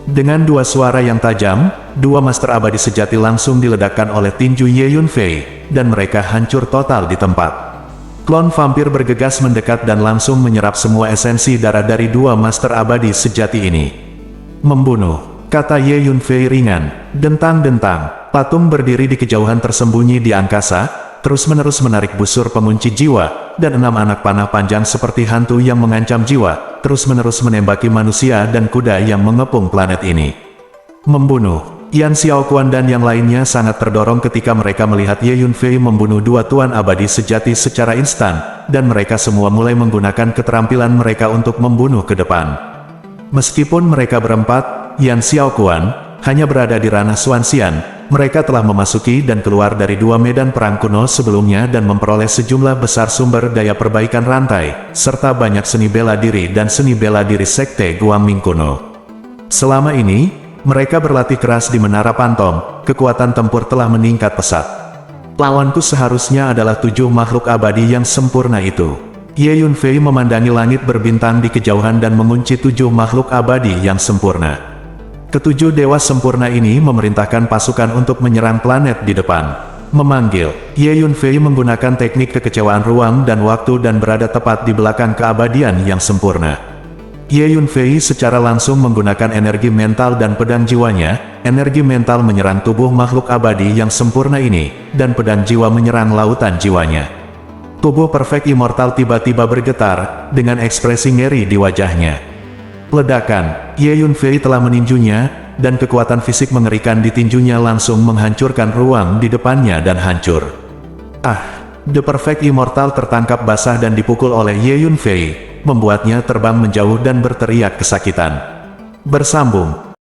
Dengan 2 suara yang tajam, 2 master abadi sejati langsung diledakkan oleh tinju Ye Yunfei, dan mereka hancur total di tempat. Klon vampir bergegas mendekat dan langsung menyerap semua esensi darah dari 2 master abadi sejati ini. Membunuh, kata Ye Yunfei ringan. Dentang-dentang, patung berdiri di kejauhan tersembunyi di angkasa, terus-menerus menarik busur pengunci jiwa, dan 6 anak panah panjang seperti hantu yang mengancam jiwa, terus-menerus menembaki manusia dan kuda yang mengepung planet ini. Membunuh, Yan Xiaoquan dan yang lainnya sangat terdorong ketika mereka melihat Ye Yunfei membunuh 2 tuan abadi sejati secara instan, dan mereka semua mulai menggunakan keterampilan mereka untuk membunuh ke depan. Meskipun mereka berempat, Yan Xiaoquan, hanya berada di ranah Xuanxian, mereka telah memasuki dan keluar dari 2 medan perang kuno sebelumnya dan memperoleh sejumlah besar sumber daya perbaikan rantai, serta banyak seni bela diri dan seni bela diri Sekte Guangming kuno. Selama ini, mereka berlatih keras di Menara Pantom, kekuatan tempur telah meningkat pesat. Lawanku seharusnya adalah 7 makhluk abadi yang sempurna itu. Ye Yunfei memandangi langit berbintang di kejauhan dan mengunci 7 makhluk abadi yang sempurna. Ketujuh dewa sempurna ini memerintahkan pasukan untuk menyerang planet di depan. Memanggil, Ye Yunfei menggunakan teknik kekecewaan ruang dan waktu dan berada tepat di belakang keabadian yang sempurna. Ye Yunfei secara langsung menggunakan energi mental dan pedang jiwanya. Energi mental menyerang tubuh makhluk abadi yang sempurna ini, dan pedang jiwa menyerang lautan jiwanya. Tubuh perfect immortal tiba-tiba bergetar, dengan ekspresi ngeri di wajahnya. Ledakan, Ye Yunfei telah meninjunya, dan kekuatan fisik mengerikan di tinjunya langsung menghancurkan ruang di depannya dan hancur. The Perfect Immortal tertangkap basah dan dipukul oleh Ye Yunfei, membuatnya terbang menjauh dan berteriak kesakitan. Bersambung,